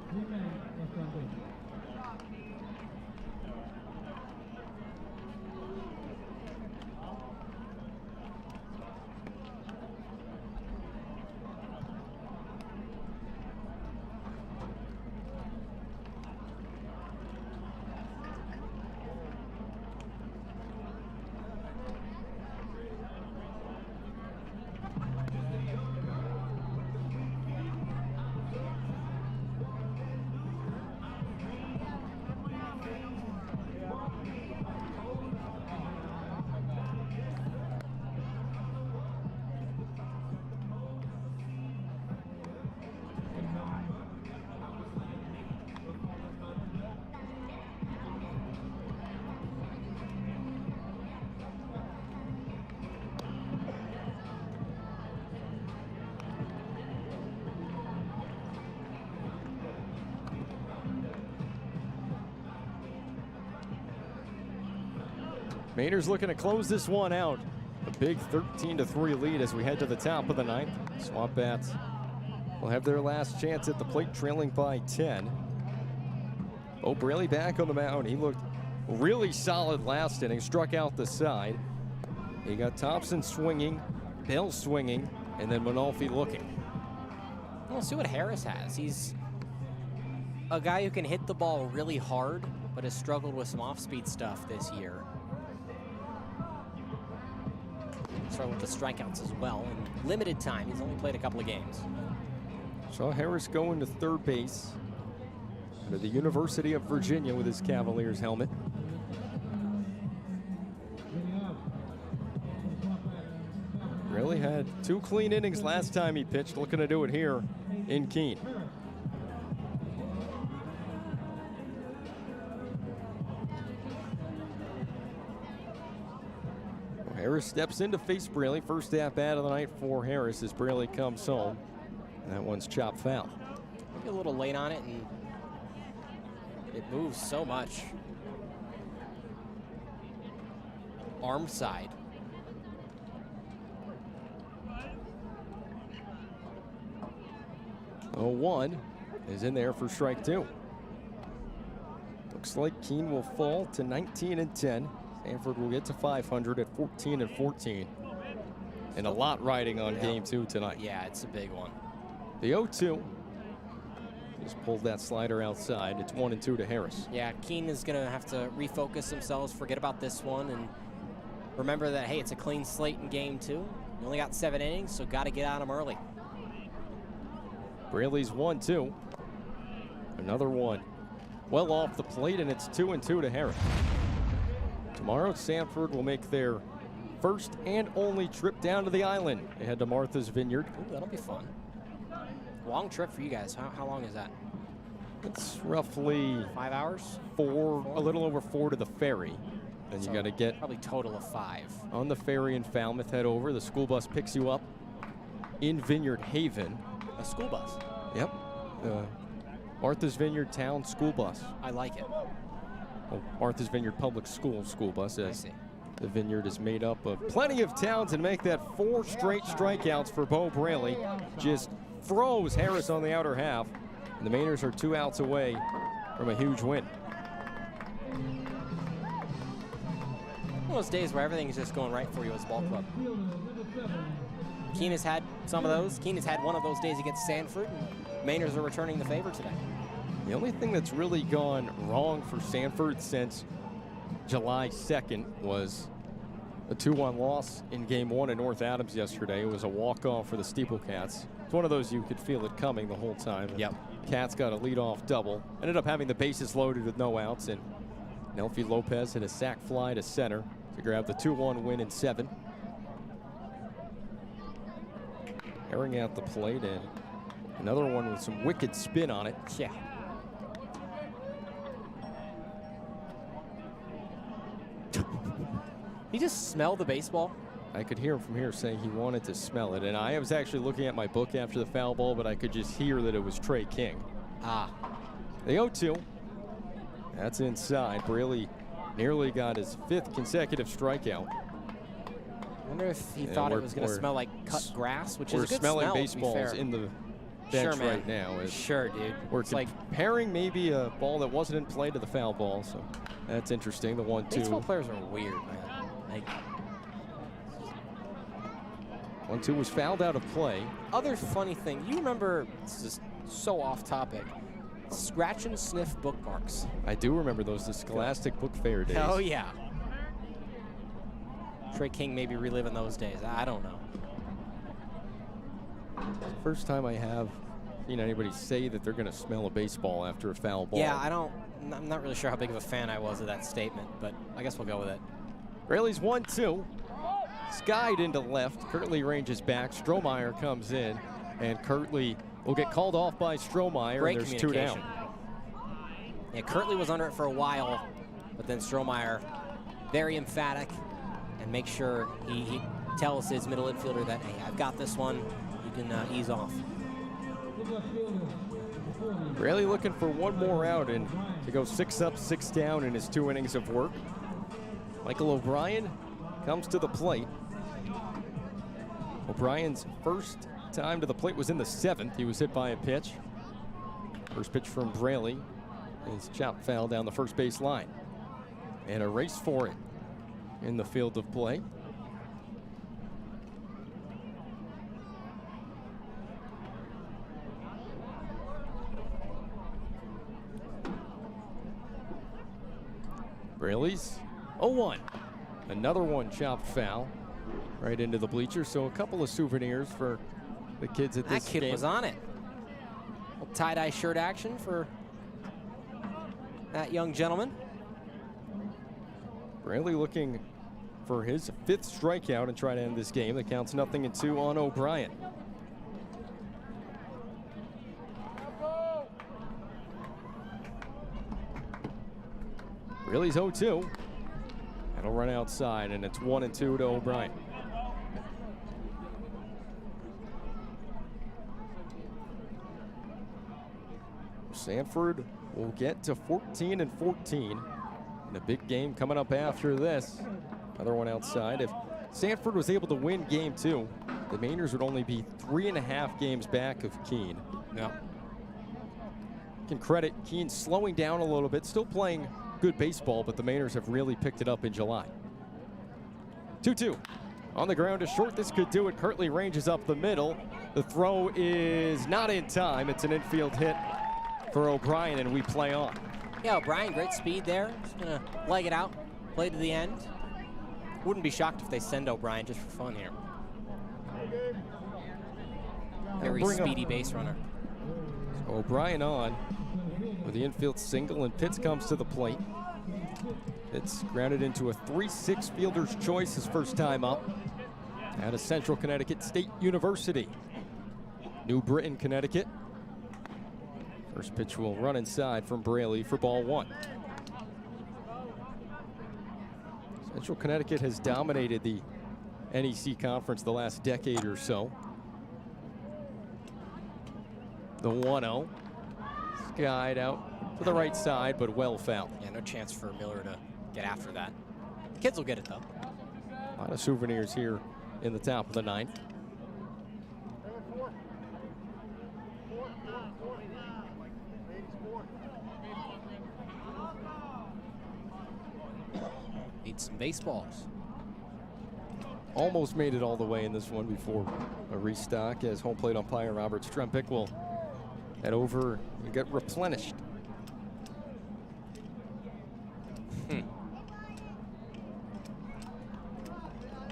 Mainers looking to close this one out. A big 13-3 lead as we head to the top of the 9th. SwampBats will have their last chance at the plate, trailing by 10. O'Braley back on the mound. He looked really solid last inning, struck out the side. You got Thompson swinging, Bell swinging, and then Manolfi looking. We'll see what Harris has. He's a guy who can hit the ball really hard, but has struggled with some off-speed stuff this year. Struggled with the strikeouts as well. In limited time, he's only played a couple of games. Saw Harris go into third base under the University of Virginia with his Cavaliers helmet. Really had 2 clean innings last time he pitched. Looking to do it here in Keene. Harris steps in to face Braley. First at bat of the night for Harris as Braley comes home. And that one's chopped foul. Maybe a little late on it, and it moves so much. Arm side. Oh, 1 is in there for strike 2. Looks like Keene will fall to 19-10. Sanford will get to 500 at 14-14. And a lot riding on game 2 tonight. Yeah, it's a big one. The 0-2 just pulled that slider outside. It's 1-2 to Harris. Yeah, Keene is going to have to refocus themselves, forget about this one, and remember that, hey, it's a clean slate in game 2. You only got 7 innings, so got to get on them early. Braley's 1-2. Another one. Well off the plate, and it's 2-2 to Harris. Tomorrow, Sanford will make their first and only trip down to the island. They head to Martha's Vineyard. Ooh, that'll be fun. Long trip for you guys. How long is that? It's roughly 5 hours? a little over 4 to the ferry. Then you got to get probably total of 5 on the ferry in Falmouth. Head over. The school bus picks you up in Vineyard Haven. A school bus? Yep. Martha's Vineyard Town School Bus. I like it. Well, Martha's Vineyard Public School bus. I see. The Vineyard is made up of plenty of towns, and make that 4 straight strikeouts for Bo Braley. Just throws Harris on the outer half. And the Mainers are 2 outs away from a huge win. One of those days where everything's just going right for you as a ball club. Keene has had some of those. Keene has had one of those days against Sanford, and Mainers are returning the favor today. The only thing that's really gone wrong for Sanford since July 2nd was a 2-1 loss in game 1 at North Adams yesterday. It was a walk-off for the Steeplecats. It's one of those you could feel it coming the whole time. Yep. Cats got a leadoff double. Ended up having the bases loaded with no outs, and Nelfi Lopez hit a sac fly to center to grab the 2-1 win in 7. Airing out the plate, and another one with some wicked spin on it. Yeah. He just smelled the baseball. I could hear him from here saying he wanted to smell it, and I was actually looking at my book after the foul ball, but I could just hear that it was Trey King. Ah. The 0-2. That's inside. Braley nearly got his 5th consecutive strikeout. I wonder if he thought it was going to smell like cut grass, which is a good smell. We're smelling baseballs in the bench right now. Sure, dude. We're comparing maybe a ball that wasn't in play to the foul ball, so that's interesting. The 1-2. Baseball players are weird, man. Like, 1-2 was fouled out of play. Other funny thing, you remember, this is so off topic, scratch and sniff bookmarks. I do remember those, the Scholastic Book Fair days. Oh, yeah. Trey King may be reliving those days. I don't know. First time I have seen anybody say that they're going to smell a baseball after a foul ball. Yeah, I'm not really sure how big of a fan I was of that statement, but I guess we'll go with it. Braley's 1-2. Skied into left. Kirtley ranges back. Strohmeyer comes in, and Kirtley will get called off by Strohmeyer. Great and there's 2 down. Yeah, Kirtley was under it for a while, but then Strohmeyer, very emphatic, and make sure he tells his middle infielder that, hey, I've got this one. You can ease off. Braley looking for one more out and to go 6 up, 6 down in his 2 innings of work. Michael O'Brien comes to the plate. O'Brien's first time to the plate was in the 7th. He was hit by a pitch. First pitch from Braley is chopped foul down the first base line. And a race for it in the field of play. Braley's 0-1. Another one chopped foul right into the bleachers. So a couple of souvenirs for the kids at this That kid game. was on it. Little tie-dye shirt action for that young gentleman. Braley looking for his 5th strikeout and try to end this game. That counts 0-2 on O'Brien. Braley's 0-2. That'll run outside, and it's 1-2 to O'Brien. Sanford will get to 14-14. And a big game coming up after this. Another one outside. If Sanford was able to win game 2, the Mainers would only be 3.5 games back of Keene. Yeah. Can credit Keene slowing down a little bit, still playing good baseball, but the Mainers have really picked it up in July. 2-2. On the ground is short. This could do it. Kirtley ranges up the middle. The throw is not in time. It's an infield hit for O'Brien, and we play on. Yeah, O'Brien, great speed there. Just gonna leg it out, play to the end. Wouldn't be shocked if they send O'Brien just for fun here. Very speedy base runner. So O'Brien on with the infield single, and Pitts comes to the plate. It's grounded into a 3-6 fielder's choice his first time up out of Central Connecticut State University. New Britain, Connecticut. First pitch will run inside from Braley for ball 1. Central Connecticut has dominated the NEC Conference the last decade or so. The 1-0. Skied out to the right side, but well fouled. Yeah, no chance for Miller to get after that. The kids will get it, though. A lot of souvenirs here in the top of the 9th. Need some baseballs. Almost made it all the way in this one before a restock, as home plate umpire Robert Strempick will head over and get replenished.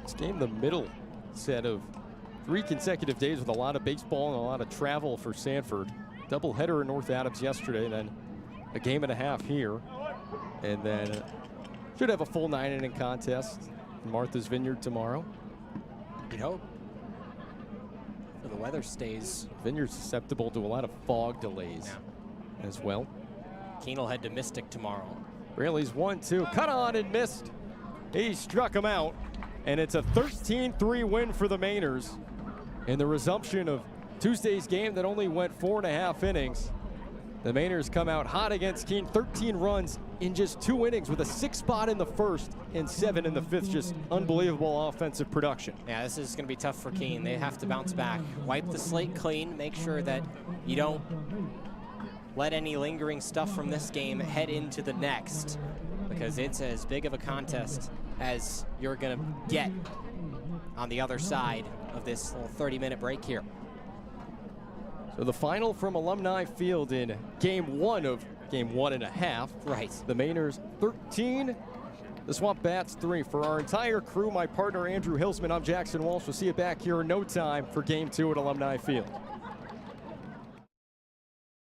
This game, the middle set of 3 consecutive days with a lot of baseball and a lot of travel for Sanford. Doubleheader in North Adams yesterday, then a game and a half here, and then should have a full 9-inning contest in Martha's Vineyard tomorrow. You'd hope. So the weather stays. Vineyard's susceptible to a lot of fog delays as well. Keene will head to Mystic tomorrow. Braley's 1-2, cut on and missed. He struck him out, and it's a 13-3 win for the Mainers in the resumption of Tuesday's game that only went 4.5 innings. The Mainers come out hot against Keene, 13 runs in just 2 innings with a 6 spot in the first and 7 in the 5th. Just unbelievable offensive production. Yeah, this is going to be tough for Keene. They have to bounce back. Wipe the slate clean. Make sure that you don't let any lingering stuff from this game head into the next, because it's as big of a contest as you're going to get on the other side of this little 30-minute break here. So the final from Alumni Field in game 1 of game 1.5. Right. The Mainers 13, the SwampBats 3. For our entire crew, my partner Andrew Hilsman, I'm Jackson Walsh. We'll see you back here in no time for game 2 at Alumni Field.